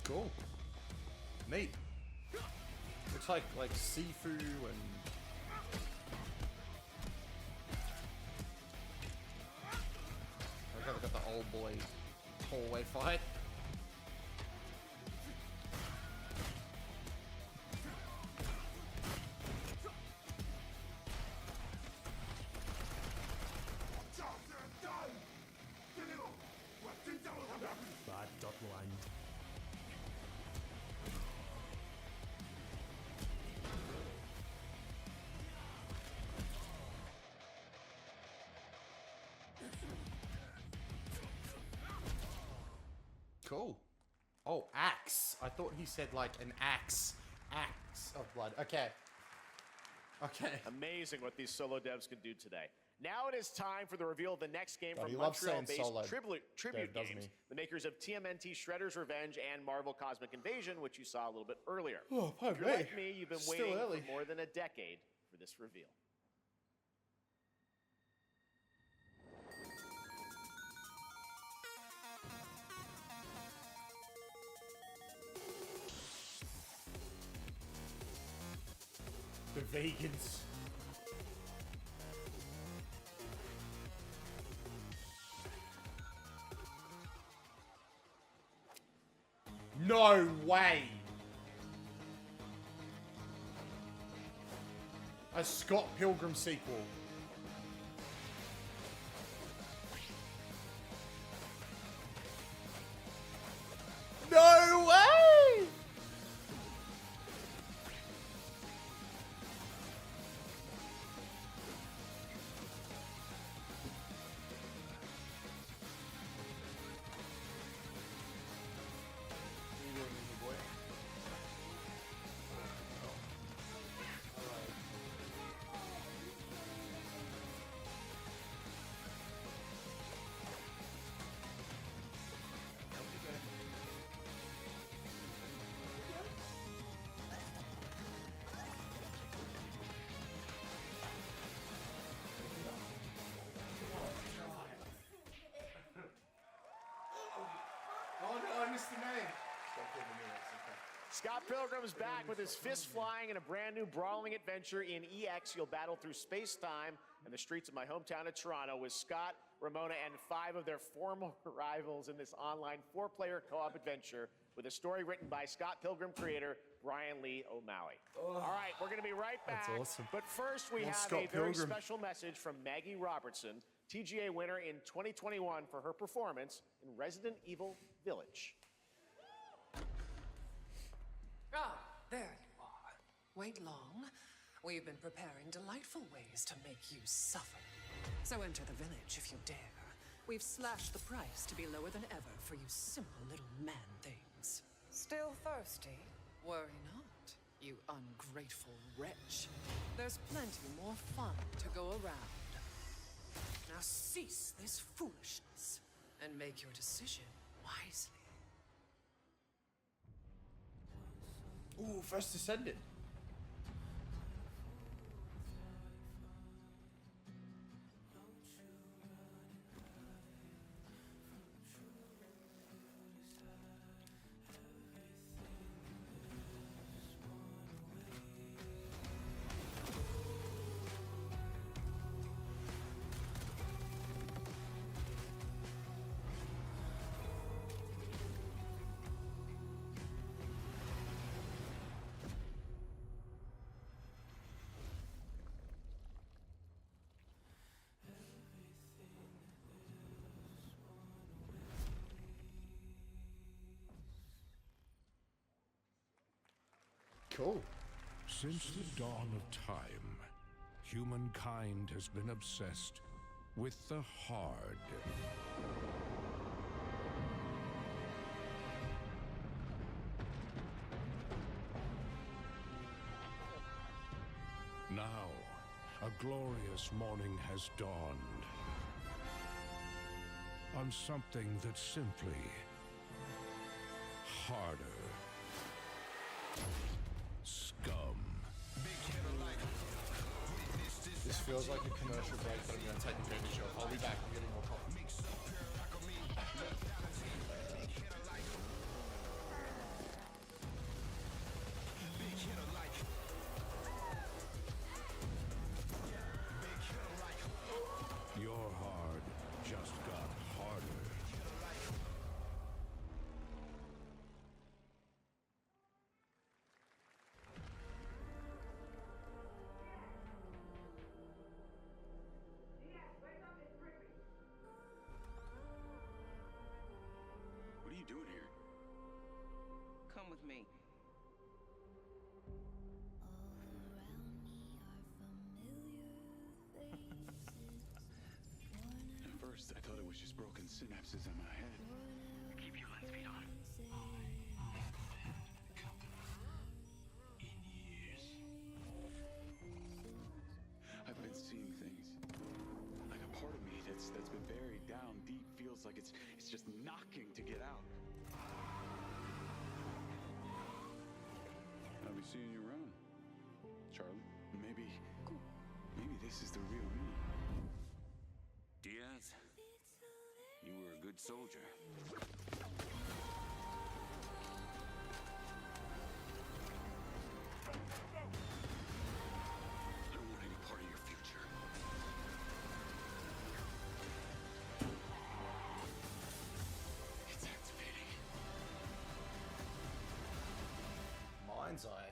A: Cool. Neat. Looks like Sifu and I got the old boy hallway fight.
U: Bad dot line.
A: Cool. Oh, axe. I thought he said like an axe. Axe of blood. Okay. Okay.
C: Amazing what these solo devs can do today. Now it is time for the reveal of the next game
A: God,
C: from
A: he loves saying
C: Montreal-based
A: solo
C: Tribute
A: dev, doesn't
C: Games,
A: he?
C: the makers of TMNT Shredder's Revenge and Marvel Cosmic Invasion, which you saw a little bit earlier.
A: Oh,
C: if you're like me, you've been
A: Still
C: waiting
A: early.
C: for more than a decade for this reveal.
A: The vegans. way. A Scott Pilgrim sequel. No way! Oh no, I missed the name.
C: Scott Pilgrim's back with his fist flying in a brand new brawling adventure in EX. You'll battle through space-time and the streets of my hometown of Toronto with Scott, Ramona, and 5 of their former rivals in this online 4-player co-op adventure with a story written by Scott Pilgrim creator Brian Lee O'Malley. All right, we're going to be right back.
A: That's awesome.
C: But first, we have
A: Scott
C: a very
A: Pilgrim.
C: special message from Maggie Robertson, TGA winner in 2021 for her performance in Resident Evil Village.
P: Ah, there you are. Wait long. We've been preparing delightful ways to make you suffer. So enter the village if you dare. We've slashed the price to be lower than ever for you simple little man things. Still thirsty? Worry not, you ungrateful wretch. There's plenty more fun to go around. Now cease this foolishness and make your decision wisely.
A: Ooh, first Descendant. Cool.
L: Since the dawn of time, humankind has been obsessed with the hard. Now, a glorious morning has dawned on something that's simply harder. Scum.
A: This feels like a commercial break that I'm going to take advantage of. I'll be back. I'm getting more coffee.
L: Your hard just got harder.
Q: What are you doing here?
R: Come with me.
Q: At first, I thought it was just broken synapses in my head. Keep your lens feed on. I've been seeing things. Like a part of me that's been buried down deep feels like it's just knocking to get out. I'll be seeing you around, Charlie. Maybe this is the real me.
V: Diaz, you were a good soldier.
Q: I don't want any part of your future. It's activating.
A: mind's eye.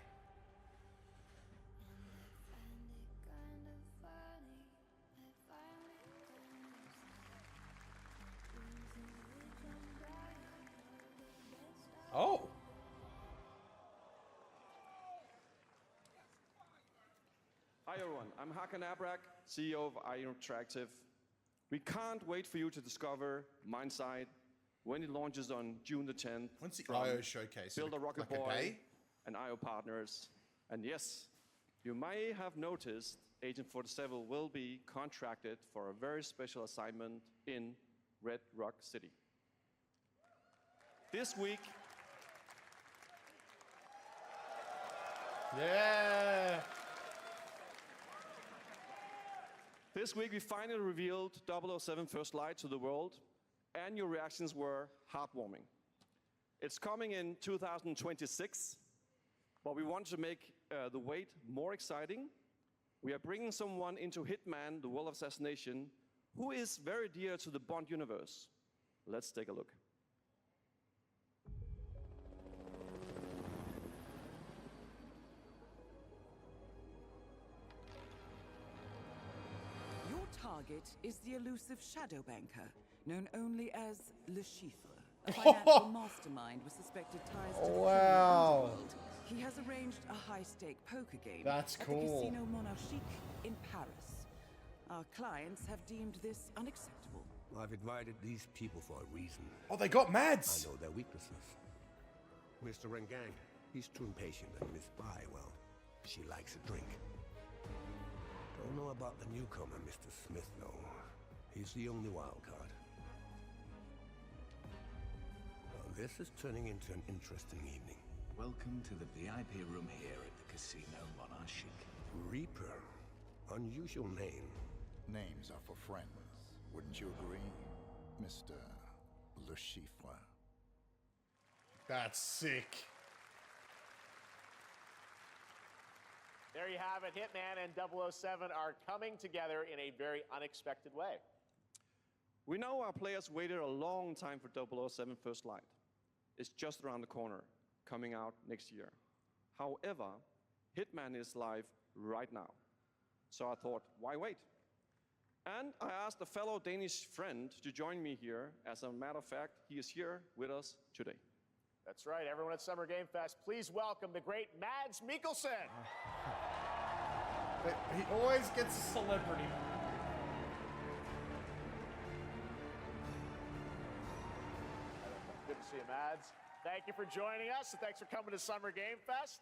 A: Oh.
B: Hi everyone, I'm Hakan Abrak, CEO of IO Interactive. We can't wait for you to discover Mindside when it launches on June the 10th.
A: When's the
B: from
A: IO showcase?
B: Build a Rocket
A: Like a
B: Boy
A: day?
B: and IO partners. And yes, you may have noticed Agent 47 will be contracted for a very special assignment in Red Rock City. This week,
A: yeah.
B: This week we finally revealed 007 First Light to the world, and your reactions were heartwarming. It's coming in 2026, but we want to make the wait more exciting. We are bringing someone into Hitman, the World of Assassination, who is very dear to the Bond universe. Let's take a look.
F: Your target is the elusive shadow banker, known only as Le Chiffre, a financial mastermind with suspected ties to the criminal underworld. He has arranged a high-stake poker game
A: That's
F: at
A: cool.
F: the Casino Monarchique in Paris. Our clients have deemed this unacceptable.
N: I've invited these people for a reason.
A: Oh, they got Mads.
N: I know their weaknesses. Mr. Rengang, he's too impatient, and Miss Bai, well, she likes a drink. Don't know about the newcomer, Mr. Smith, though. He's the only wild card. Well, this is turning into an interesting evening.
T: Welcome to the VIP room here at the Casino Monarchique.
N: Reaper. Unusual name.
Y: Names are for friends. Wouldn't you agree, Mr. Le Chiffre?
A: That's sick.
C: There you have it. Hitman and 007 are coming together in a very unexpected way.
B: We know our players waited a long time for 007 First Light. It's just around the corner, coming out next year. However, Hitman is live right now. So I thought, why wait? And I asked a fellow Danish friend to join me here. As a matter of fact, he is here with us today.
C: That's right, everyone at Summer Game Fest, please welcome the great Mads Mikkelsen.
A: He always gets a celebrity.
C: Good to see you, Mads. Thank you for joining us, and thanks for coming to Summer Game Fest.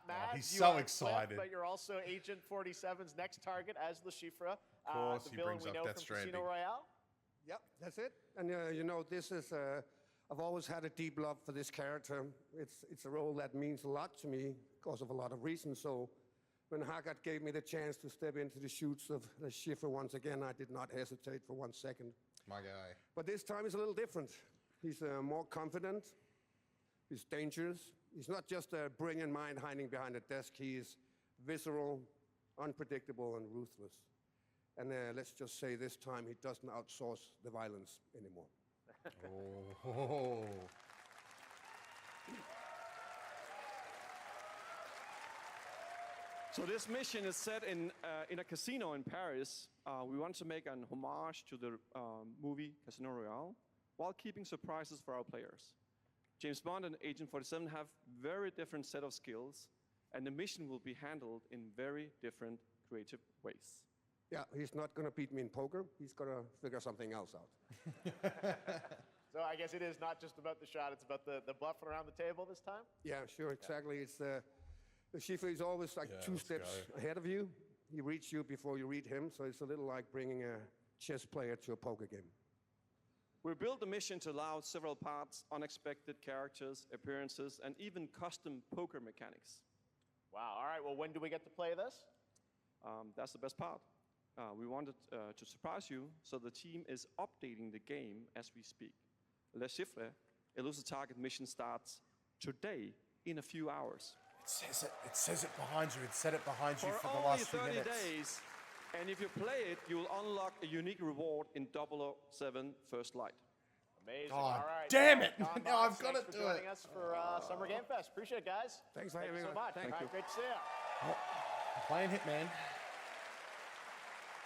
C: Mads,
A: he's
C: you
A: so
C: are Cliff,
A: excited.
C: but you're also Agent 47's next target as Le Chiffre.
A: Of course,
C: the
A: he
C: villain
A: brings
C: we
A: up
C: know
A: Death
C: from
A: Stranding.
C: Casino Royale.
Z: Yep, that's it. And you know, this is I've always had a deep love for this character. It's a role that means a lot to me because of a lot of reasons. So when Haggard gave me the chance to step into the shoots of Le Chiffre once again, I did not hesitate for 1 second.
A: My guy.
Z: But this time is a little different. He's more confident. He's dangerous. He's not just a brilliant mind hiding behind a desk. He is visceral, unpredictable, and ruthless. And let's just say this time he doesn't outsource the violence anymore.
A: Oh.
B: So this mission is set in a casino in Paris. We want to make an homage to the movie Casino Royale while keeping surprises for our players. James Bond and Agent 47 have very different set of skills, and the mission will be handled in very different creative ways.
Z: Yeah, he's not going to beat me in poker. He's going to figure something else out.
C: So I guess it is not just about the shot, it's about the bluffing around the table this time?
Z: Yeah, sure, exactly. It's the Chiffre is always like two steps ahead of you. He reads you before you read him, so it's a little like bringing a chess player to a poker game.
B: We built the mission to allow several parts, unexpected characters, appearances, and even custom poker mechanics.
C: Wow, all right, well, when do we get to play this?
B: That's the best part. We wanted to surprise you, so the team is updating the game as we speak. Le Chiffre, Elusive Target mission starts today in a few hours.
A: It says it behind you. It said it behind you for the
B: only
A: last
B: 30
A: few minutes.
B: days, and if you play it, you will unlock a unique reward in 007 First Light.
C: Amazing.
A: Oh,
C: All right.
A: damn it.
C: Don
A: Now I've
C: Moss,
A: gotta
C: thanks for
A: do
C: joining
A: it.
C: us for Summer Game Fest. Appreciate it, guys.
Z: Thanks for
C: Thank
Z: having
C: you so
Z: us.
C: much.
Z: Thank
C: All right,
Z: you.
C: great to see you.
A: I'm playing Hitman.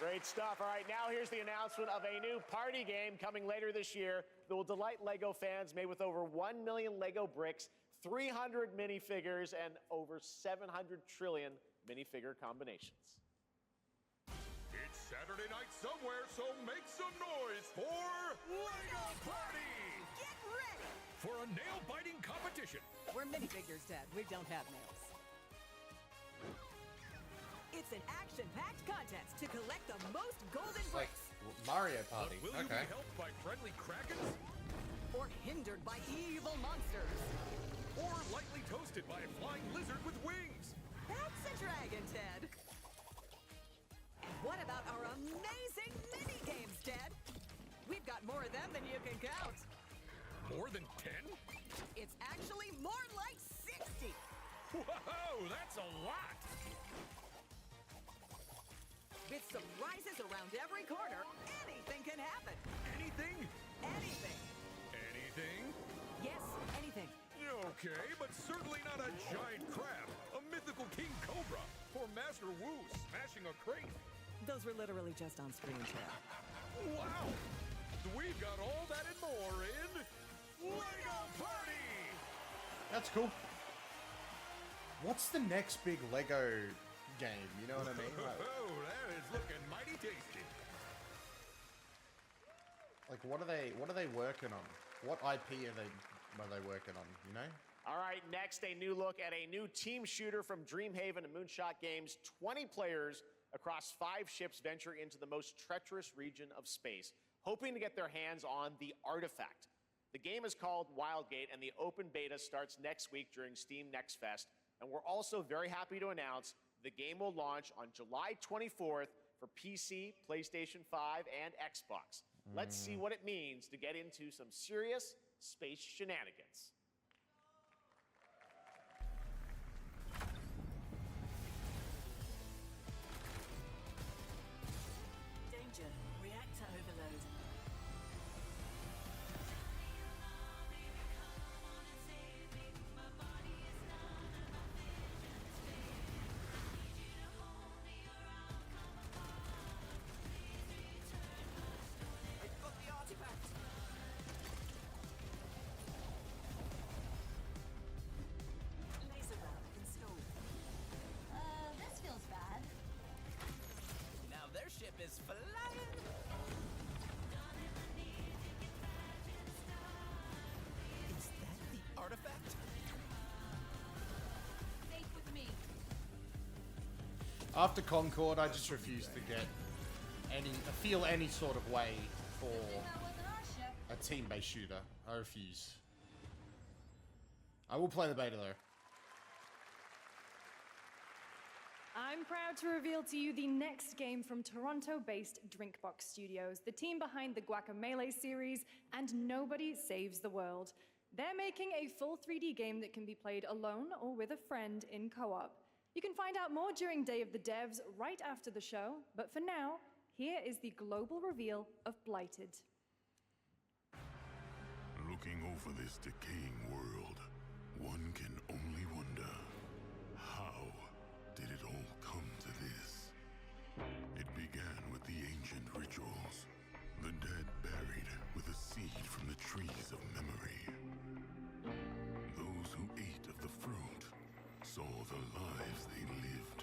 C: Great stuff. All right, now here's the announcement of a new party game coming later this year that will delight LEGO fans, made with over 1 million LEGO bricks, 300 minifigures, and over 700 trillion minifigure combinations.
G: It's Saturday night somewhere, so make some noise for LEGO Party!
I: Get ready!
G: For a nail-biting competition.
I: We're minifigures, Dad. We don't have nails. It's an action-packed contest to collect the most golden
A: Like
I: bricks.
A: Mario Party.
G: Will you
A: Okay.
G: be helped by friendly krakens?
I: Or hindered by evil monsters.
G: Or lightly toasted by a flying lizard with wings?
I: That's a dragon, Ted. And what about our amazing mini-games, Ted? We've got more of them than you can count.
G: More than 10?
I: It's actually more like 60.
G: Whoa, that's a lot!
I: With surprises around every corner, anything can happen.
G: Anything?
I: Anything.
G: Anything?
I: Yes, anything.
G: Okay, but certainly not a giant crab, a mythical king cobra, or Master Wu smashing a crate.
I: Those were literally just on screen, Ted.
G: Wow! We've got all that and more in LEGO Party!
A: That's cool. What's the next big Lego game? You know what I mean? Like,
G: Oh, that is looking mighty tasty.
A: what are they working on? What IP are they working on? You know?
C: All right, next, a new look at a new team shooter from Dreamhaven and Moonshot Games. 20 players across 5 ships venture into the most treacherous region of space, hoping to get their hands on the Artifact. The game is called Wildgate, and the open beta starts next week during Steam Next Fest. And we're also very happy to announce the game will launch on July 24th for PC, PlayStation 5, and Xbox. Let's see what it means to get into some serious space shenanigans.
I: Danger. Reactor overload. I've got the artifact. Laser round installed.
J: This feels bad.
I: Now their ship is flying. Is that the artifact?
J: Stay with me.
A: After Concord, I just refuse to feel any sort of way for
J: That wasn't our ship.
A: a team-based shooter. I refuse. I will play the beta though.
K: I'm proud to reveal to you the next game from Toronto-based Drinkbox Studios, the team behind the Guacamelee series and Nobody Saves the World. They're making a full 3D game that can be played alone or with a friend in co-op. You can find out more during Day of the Devs right after the show, but for now, here is the global reveal of Blighted.
O: Looking over this decaying world, one can only wonder, how did it all come to this? It began with the ancient rituals, the dead buried with a seed from the trees of memory. Those who ate of the fruit saw the lives they lived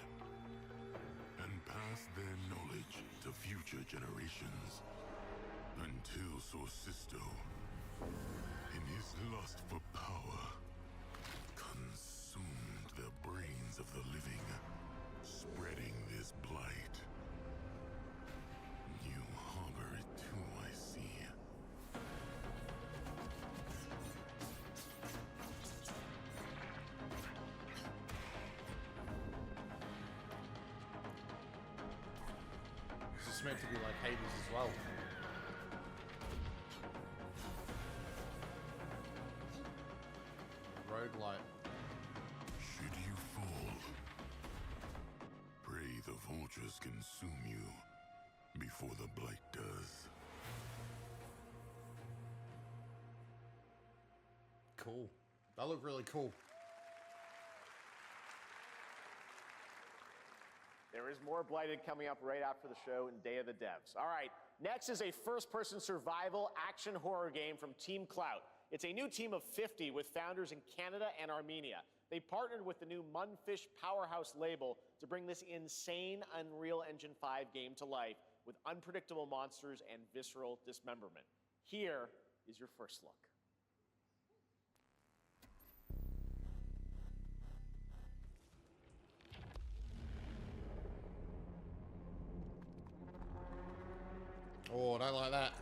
O: and passed their knowledge to future generations until Sorcisto, in his lust for power, consumed the brains of the living, spreading this blight. You harbor it too, I see.
A: This is meant to be like Hades as well. Roguelite.
O: Should you fall, pray the vultures consume you before the blight does.
A: cool. That looked really cool.
C: There is more Blighted coming up right after the show in Day of the Devs. All right, next is a first-person survival action horror game from Team Clout. It's a new team of 50 with founders in Canada and Armenia. They partnered with the new Munfish Powerhouse label to bring this insane Unreal Engine 5 game to life with unpredictable monsters and visceral dismemberment. Here is your first look.
A: Oh, I don't like that.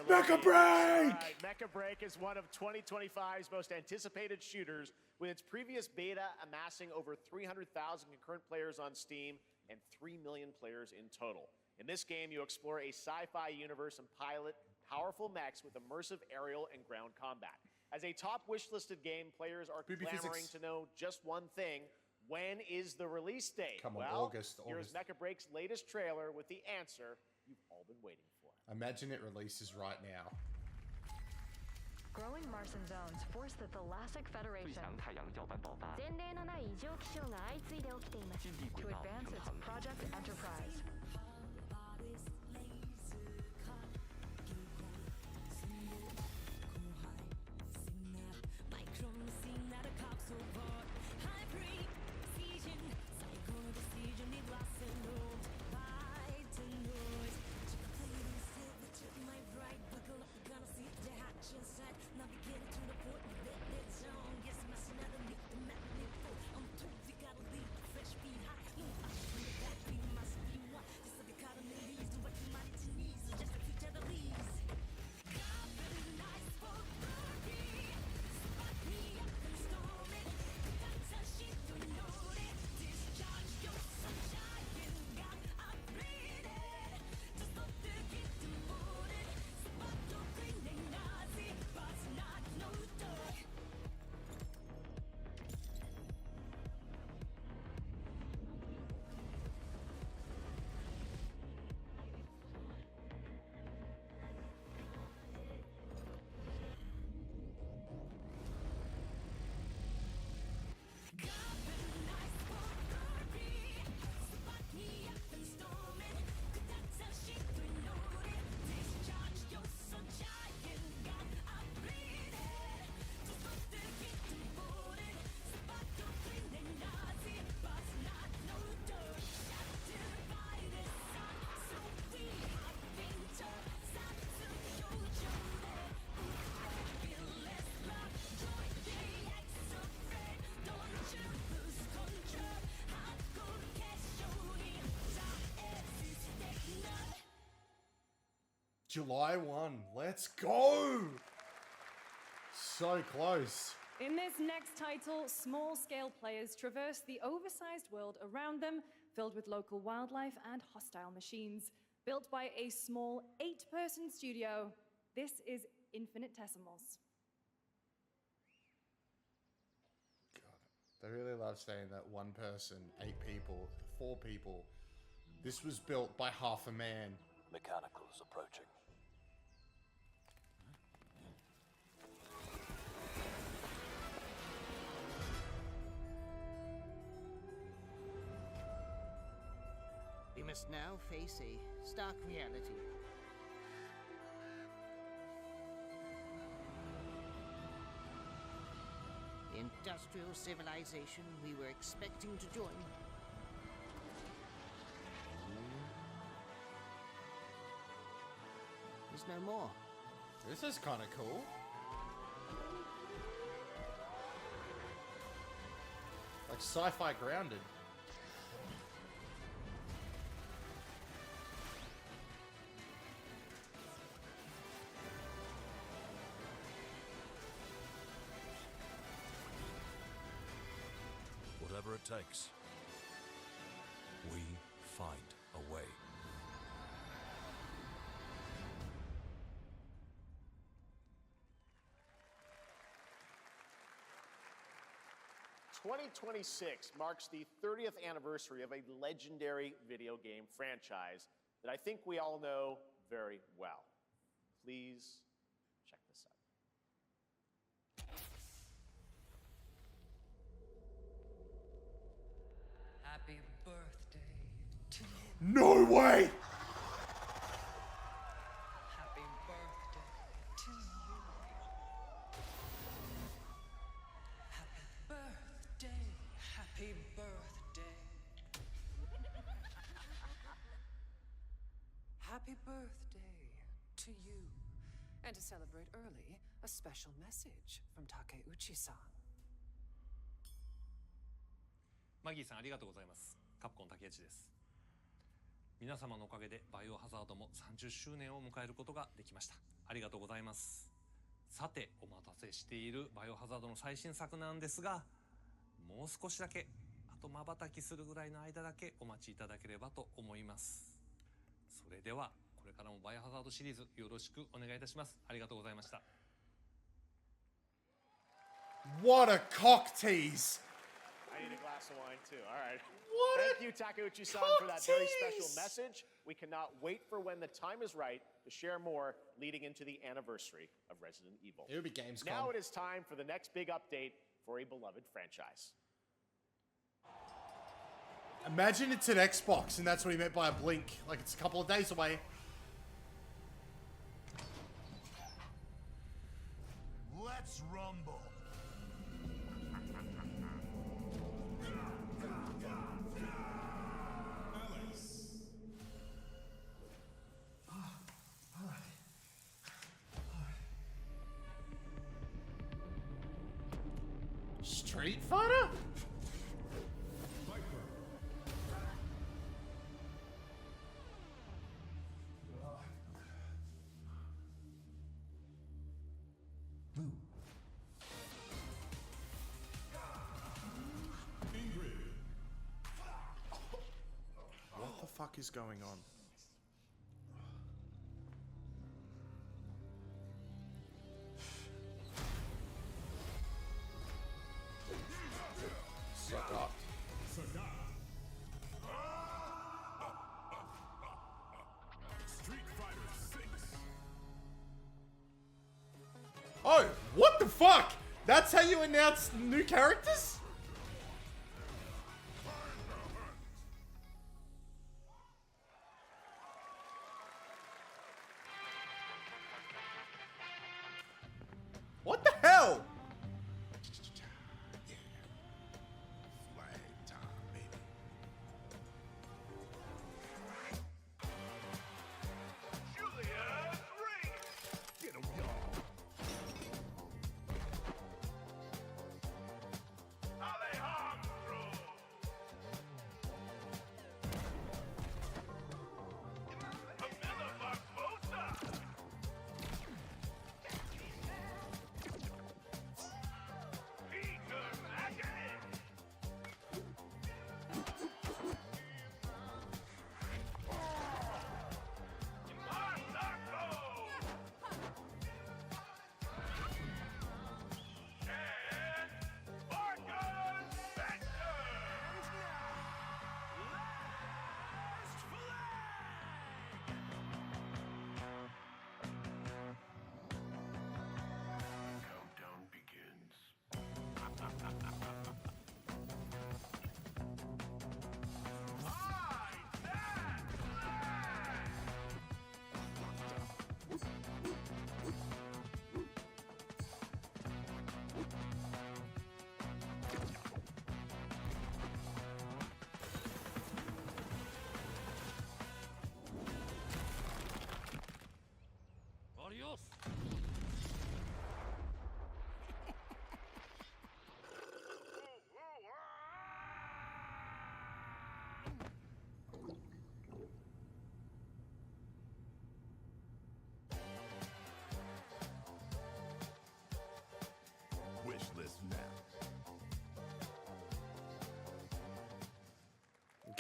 A: Mecha Break!
C: Right. Mecha Break is one of 2025's most anticipated shooters, with its previous beta amassing over 300,000 concurrent players on Steam and 3 million players in total. In this game, you explore a sci-fi universe and pilot powerful mechs with immersive aerial and ground combat. As a top wishlisted game, players are clamoring to know just one thing: when is the release date?
A: Come on,
C: well,
A: August.
C: Here's Mecha Break's latest trailer with the answer you've all been waiting for.
A: Imagine it releases right now.
D: Growing Martian zones force the Thalassic Federation to advance its Project Enterprise.
A: July 1. Let's go! So close.
K: In this next title, small-scale players traverse the oversized world around them, filled with local wildlife and hostile machines. Built by a small 8-person studio, this is Infinitesimals.
A: They really love saying that one person, 8 people, 4 people. This was built by half a man.
E: Mechanicals approaching. must now face a stark reality. The industrial civilization we were expecting to join is no more.
A: This is kind of cool. Like sci-fi grounded.
H: Whatever it takes, we find a way.
C: "2026 marks the 30th anniversary of a legendary video game franchise that I think we all know very well. Please check this out.
P: Happy birthday to you.
A: No way!
P: Happy birthday to you. Happy birthday. Happy birthday. Happy birthday to you. And to celebrate early, a special message from Takeuchi-san.
M: マギーさんありがとうございます。カプコン竹内です。皆様のおかげでバイオハザードも30周年を迎えることができました。ありがとうございます。さてお待たせしているバイオハザードの最新作なんですが、もう少しだけ、あと瞬きするぐらいの間だけお待ちいただければと思います。それではこれからもバイオハザードシリーズよろしくお願いいたします。ありがとうございました。
A: What a cock tease!
C: I need a glass of wine too. All right.
A: What
C: Thank you, Takeuchi-san, for that very special message. We cannot wait for when the time is right to share more leading into the anniversary of Resident Evil.
A: It would be Gamescom.
C: Now it is time for the next big update for a beloved franchise.
A: Imagine it's an Xbox and that's what he meant by a blink. Like it's a couple of days away.
O: Let's rumble.
A: Street Fighter? What the fuck is going on? Sagat.
O: Street Fighter 6.
A: Oh, what the fuck? That's how you announce new characters? What the hell?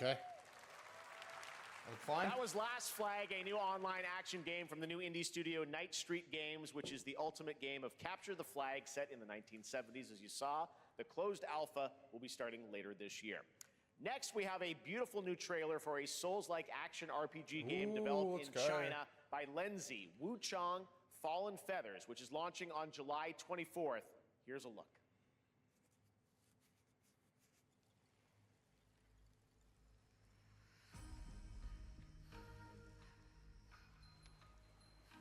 A: Okay. Look fine.
C: That was Last Flag, a new online action game from the new indie studio Night Street Games, which is the ultimate game of capture the flag set in the 1970s. As you saw, the closed alpha will be starting later this year. Next, we have a beautiful new trailer for a Souls-like action RPG game developed in China by Lenzi, Wuchang Fallen Feathers, which is launching on July 24th. Here's a look.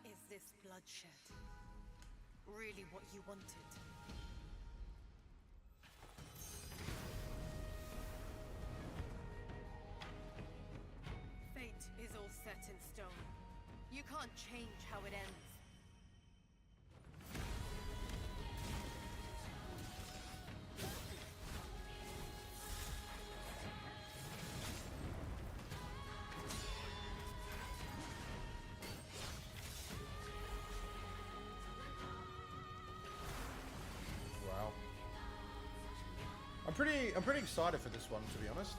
I: Is this bloodshed really what you wanted? Fate is all set in stone. You can't change how it ends.
A: Wow. I'm pretty excited for this one, to be honest.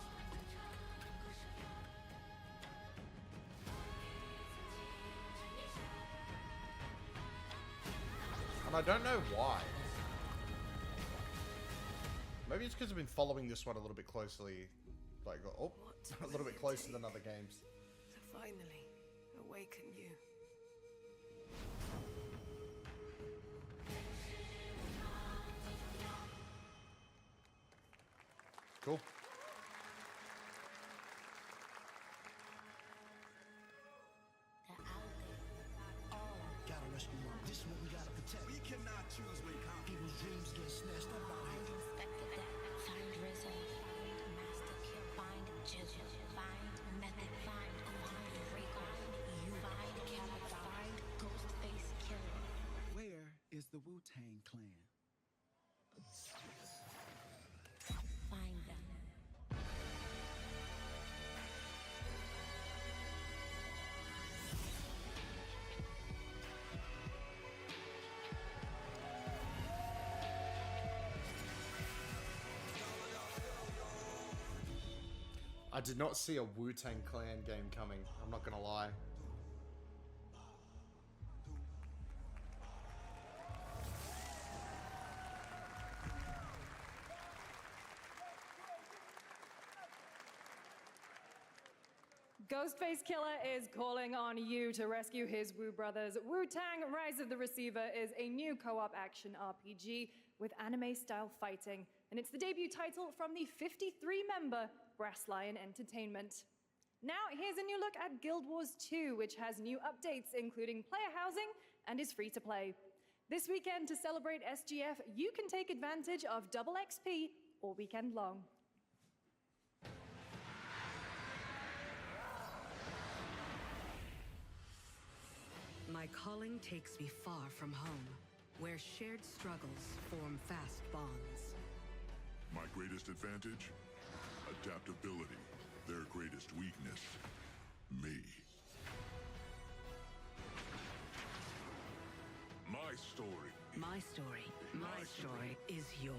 A: And I don't know why. Maybe it's because I've been following this one a little bit closely, like a little bit closer than other games.
I: To finally awaken you.
A: Cool.
L: Gotta rescue them. This is what we gotta protect. We cannot choose when people's dreams get snatched up out here.
J: Inspector that. Find Rizzo. Find Master Kill. Find Jill. Find Method. Find Recon. You find Capital. Find Ghostface Killer.
L: Where is the Wu-Tang Clan?
J: Find them.
A: I did not see a Wu-Tang Clan game coming. I'm not gonna lie.
K: Ghostface Killer is calling on you to rescue his Wu brothers. Wu-Tang Rise of the Receiver is a new co-op action RPG with anime-style fighting, and it's the debut title from the 53-member Brass Lion Entertainment. Now, here's a new look at Guild Wars 2, which has new updates, including player housing, and is free to play. This weekend, to celebrate SGF, you can take advantage of double XP all weekend long.
R: My calling takes me far from home, where shared struggles form fast bonds.
O: My greatest advantage? Adaptability. Their greatest weakness? Me. My story.
R: My story. My story is yours.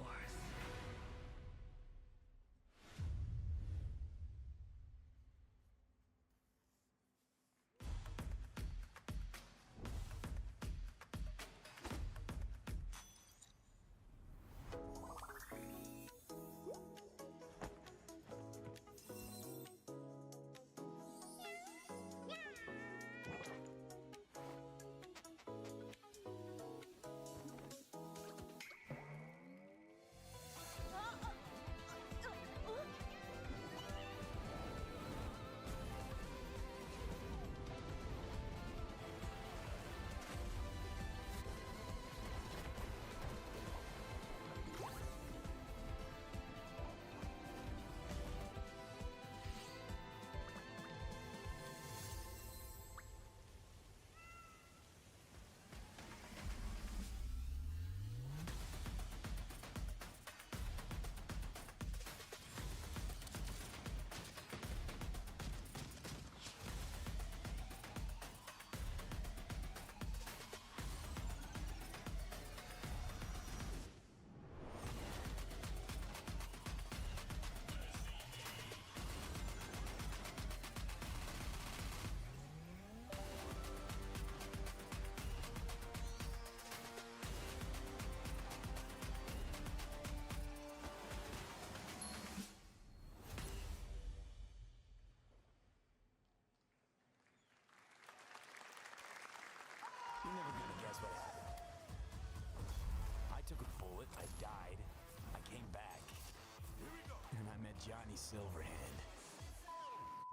T: Silverhand.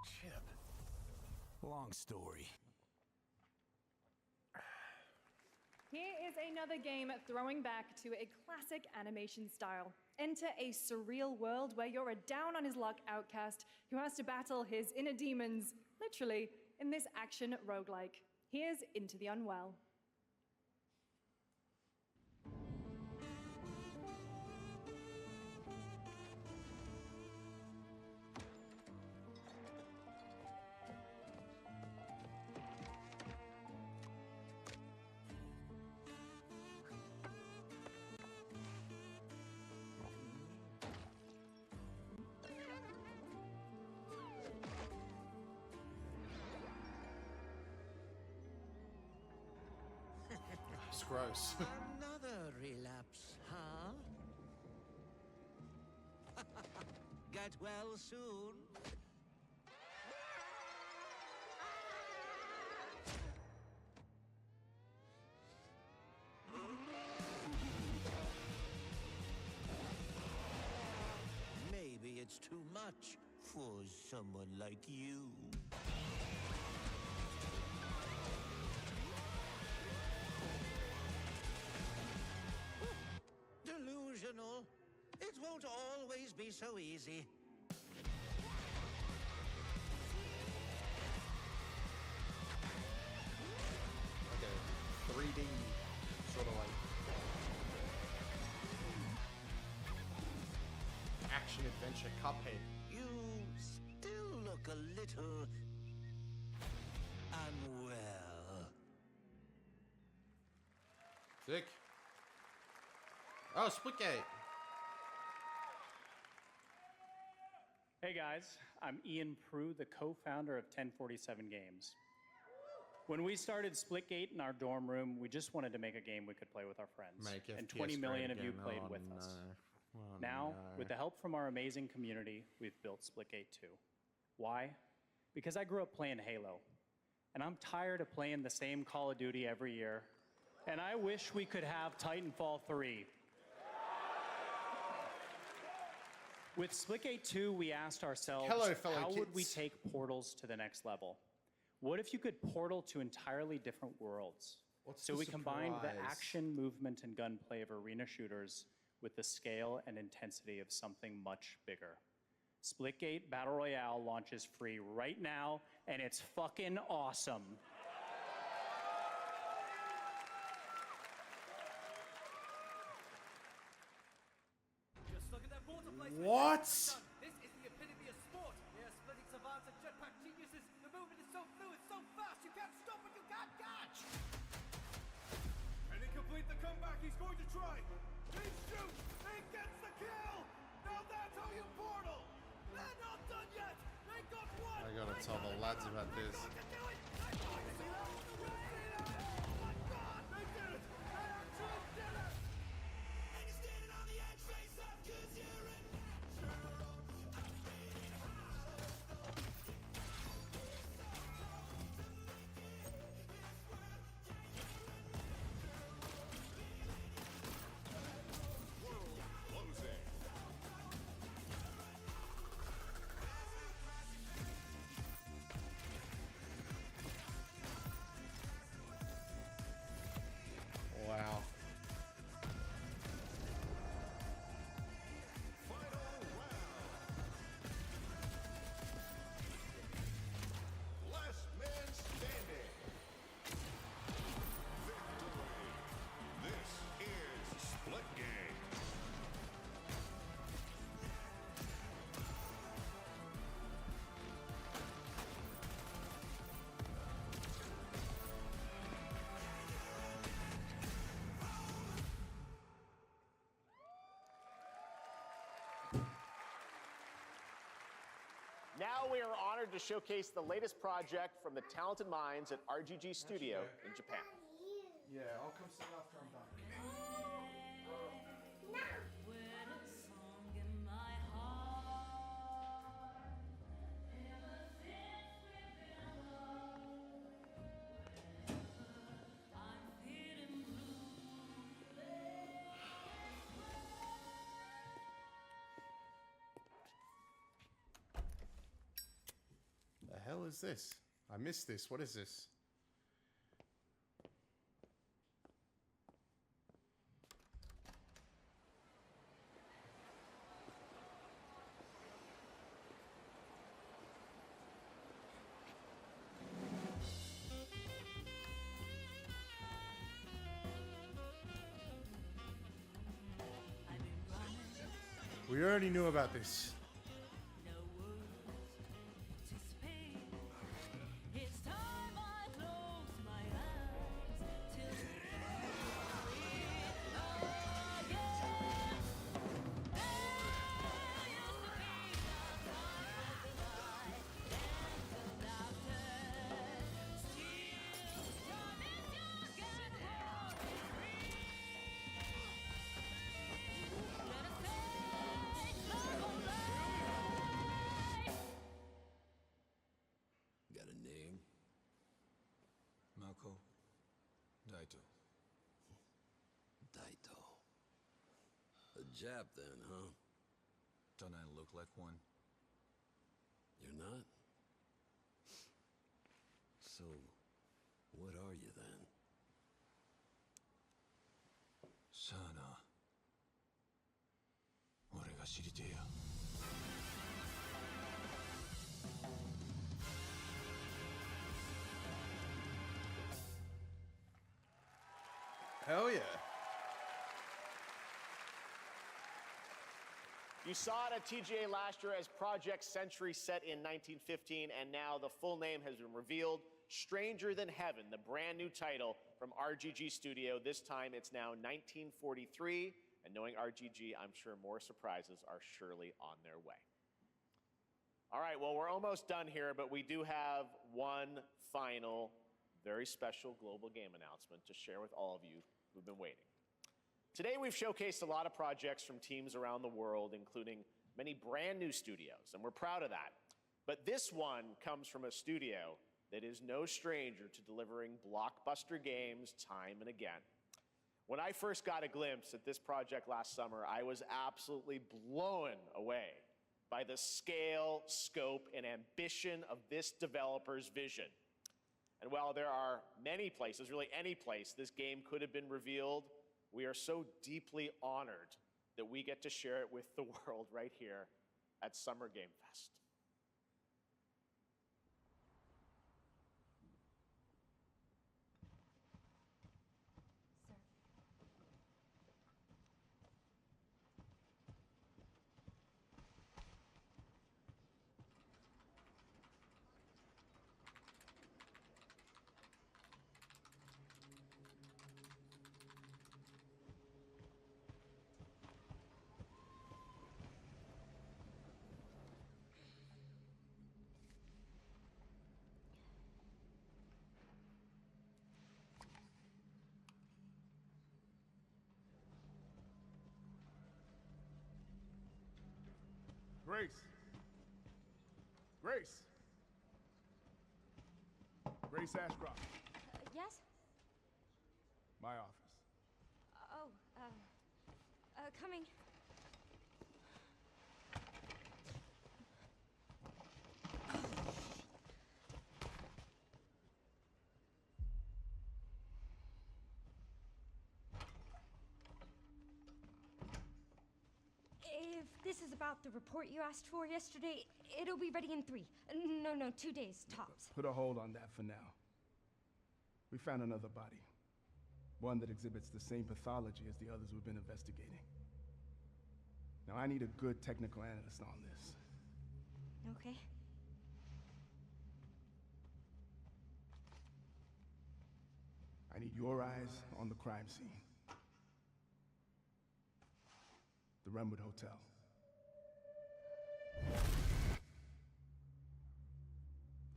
T: Chip. Long story.
K: Here is another game throwing back to a classic animation style. Enter a surreal world where you're a down-on-his-luck outcast who has to battle his inner demons, literally, in this action roguelike. Here's Into the Unwell.
A: It's gross.
E: Another relapse, huh? Get well soon. Maybe it's too much for someone like you. Delusional. It won't always be so easy.
A: Like a 3D sort of like action adventure Cuphead.
E: You still look a little unwell.
A: Sick. Oh, Splitgate.
Q: Hey guys, I'm Ian Prue, the co-founder of 1047 Games. When we started Splitgate in our dorm room, we just wanted to make a game we could play with our friends. And 20 million of you played with us. Now, with the help from our amazing community, we've built Splitgate 2. Why? Because I grew up playing Halo. And I'm tired of playing the same Call of Duty every year. And I wish we could have Titanfall 3. With Splitgate 2, we asked ourselves,
A: Hello, fellow
Q: how would we
A: kids.
Q: take portals to the next level? What if you could portal to entirely different worlds? So
A: the
Q: we combined the
A: surprise?
Q: action, movement, and gunplay of arena shooters with the scale and intensity of something much bigger. Splitgate Battle Royale launches free right now, and it's fucking awesome.
A: What?
S: This is the epitome of sport. They are splitting savants and jetpack geniuses. The movement is so fluid, so fast, you can't stop it, you can't catch.
G: Can he complete the comeback he's going to try? He shoots! He gets the kill! Now that's how you portal! They're not done yet! They got one!
A: I gotta tell the lads about this. Wow.
O: Last man standing. Victory. This is Splitgate.
C: Now we are honored to showcase the latest project from the talented minds at RGG Studio in Japan.
A: Yeah, I'll come sit after I'm done. is this? I missed this. What is this? We already knew about this.
T: Got a name?
H: Mako. Daito.
T: Daito. A Jap then, huh?
H: Don't I look like one?
T: You're not? So, what are you then?
H: さあな。俺が知りてえや。
A: Hell yeah.
C: You saw it at TGA last year as Project Century set in 1915, and now the full name has been revealed. Stranger Than Heaven, the brand new title from RGG Studio. This time it's now 1943, and knowing RGG, I'm sure more surprises are surely on their way. All right, well, we're almost done here, but we do have one final, very special global game announcement to share with all of you who've been waiting. Today, we've showcased a lot of projects from teams around the world, including many brand new studios, and we're proud of that. But this one comes from a studio that is no stranger to delivering blockbuster games time and again. When I first got a glimpse at this project last summer, I was absolutely blown away by the scale, scope, and ambition of this developer's vision. And while there are many places, really any place, this game could have been revealed, we are so deeply honored that we get to share it with the world right here at Summer Game Fest.
F: Grace. Grace. Grace Ashcroft.
N: Yes?
F: My office.
N: Oh, coming. If this is about the report you asked for yesterday, it'll be ready in 3. No, 2 days, tops.
F: Put a hold on that for now. We found another body. One that exhibits the same pathology as the others we've been investigating. Now, I need a good technical analyst on this.
N: Okay.
F: I need your eyes on the crime scene. The Renwood Hotel.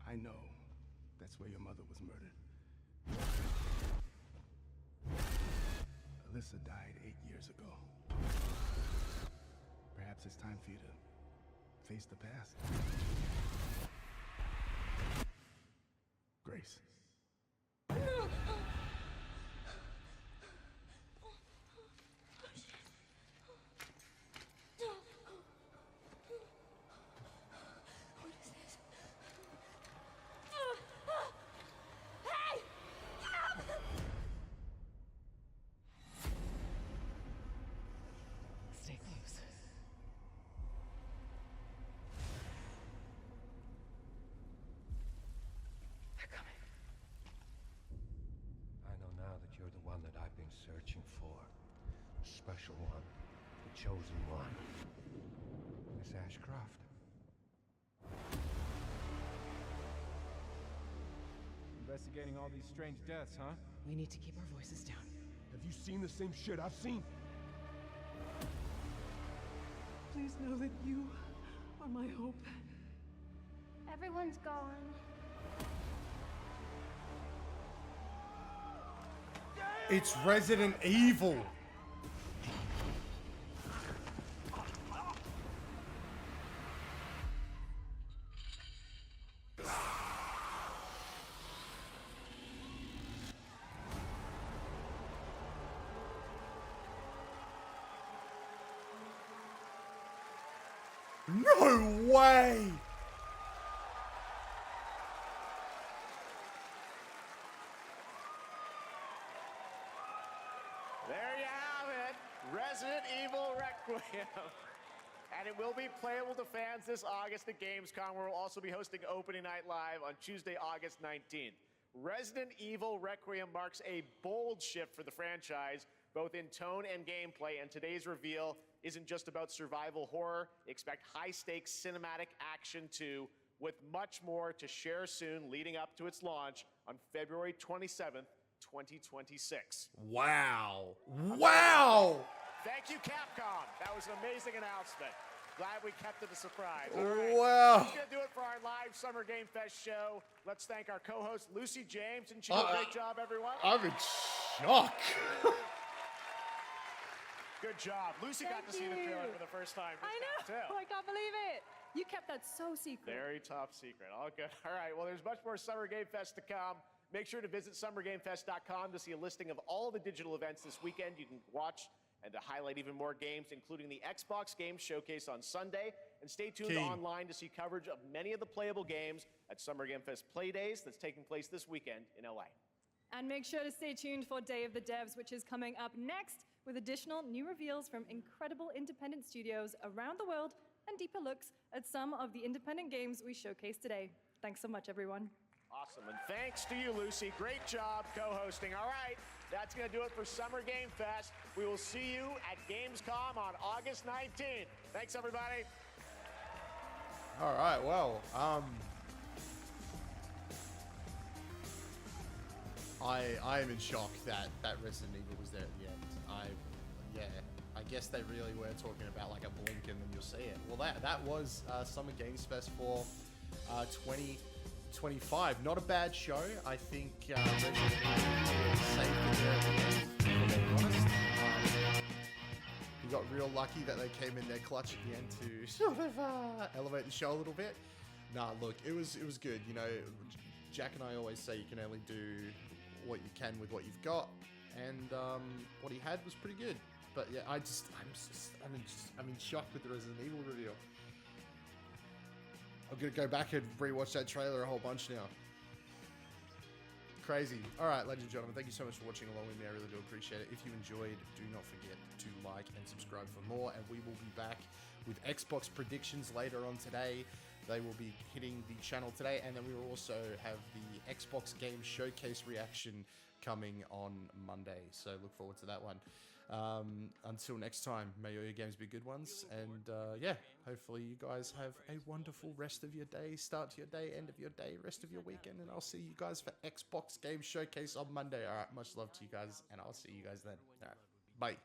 F: I know that's where your mother was murdered. Alyssa died 8 years ago. Perhaps it's time for you to face the past. Grace.
B: searching for. The special one. The chosen one. Miss Ashcroft.
F: Investigating all these strange deaths, huh?
U: We need to keep our voices down.
B: Have you seen the same shit I've seen?
U: Please know that you are my hope.
N: Everyone's gone.
A: It's Resident Evil. No way!
C: There you have it, Resident Evil Requiem. And it will be playable to fans this August at Gamescom, where we'll also be hosting Opening Night Live on Tuesday, August 19th. Resident Evil Requiem marks a bold shift for the franchise, both in tone and gameplay, and today's reveal isn't just about survival horror. Expect high-stakes cinematic action too, with much more to share soon leading up to its launch on February 27th, 2026.
A: Wow. Wow!
C: Thank you, Capcom. That was an amazing announcement. Glad we kept it a surprise. All right.
A: Wow.
C: That's going to do it for our live Summer Game Fest show. Let's thank our co-host, Lucy James. And she did a great job, everyone.
A: I'm in shock.
C: Good job. Lucy got to see the trailer for the first time.
K: I know.
C: Too.
K: I can't believe it. You kept that so secret.
C: Very top secret. All good. All right. Well, there's much more Summer Game Fest to come. Make sure to visit summergamefest.com to see a listing of all the digital events this weekend you can watch, and to highlight even more games, including the Xbox Games Showcase on Sunday. And stay tuned online to see coverage of many of the playable games at Summer Game Fest Play Days that's taking place this weekend in LA.
K: And make sure to stay tuned for Day of the Devs, which is coming up next, with additional new reveals from incredible independent studios around the world and deeper looks at some of the independent games we showcased today. Thanks so much, everyone.
C: Awesome. And thanks to you, Lucy. Great job co-hosting. All right. That's going to do it for Summer Game Fest. We will see you at Gamescom on August 19th. Thanks, everybody.
A: All right, well, I am in shock that Resident Evil was there at the end. I guess they really were talking about like a blink and then you'll see it. Well, that was Summer Games Fest for 2025. Not a bad show. I think Resident Evil saved it there at the end, if I'm being honest. We got real lucky that they came in their clutch at the end to sort of elevate the show a little bit. Nah, look, it was good. You know, Jack and I always say you can only do what you can with what you've got, and what he had was pretty good. But yeah, I'm in shock with the Resident Evil reveal. I'm gonna go back and rewatch that trailer a whole bunch now. Crazy. All right, ladies and gentlemen, thank you so much for watching along with me. I really do appreciate it. If you enjoyed, do not forget to like and subscribe for more. And we will be back with Xbox predictions later on today. They will be hitting the channel today, and then we will also have the Xbox Game Showcase reaction coming on Monday. So look forward to that one. Until next time, may all your games be good ones, and yeah, hopefully you guys have a wonderful rest of your day, start to your day, end of your day, rest of your weekend, and I'll see you guys for Xbox Game Showcase on Monday. All right, much love to you guys, and I'll see you guys then. All right, bye.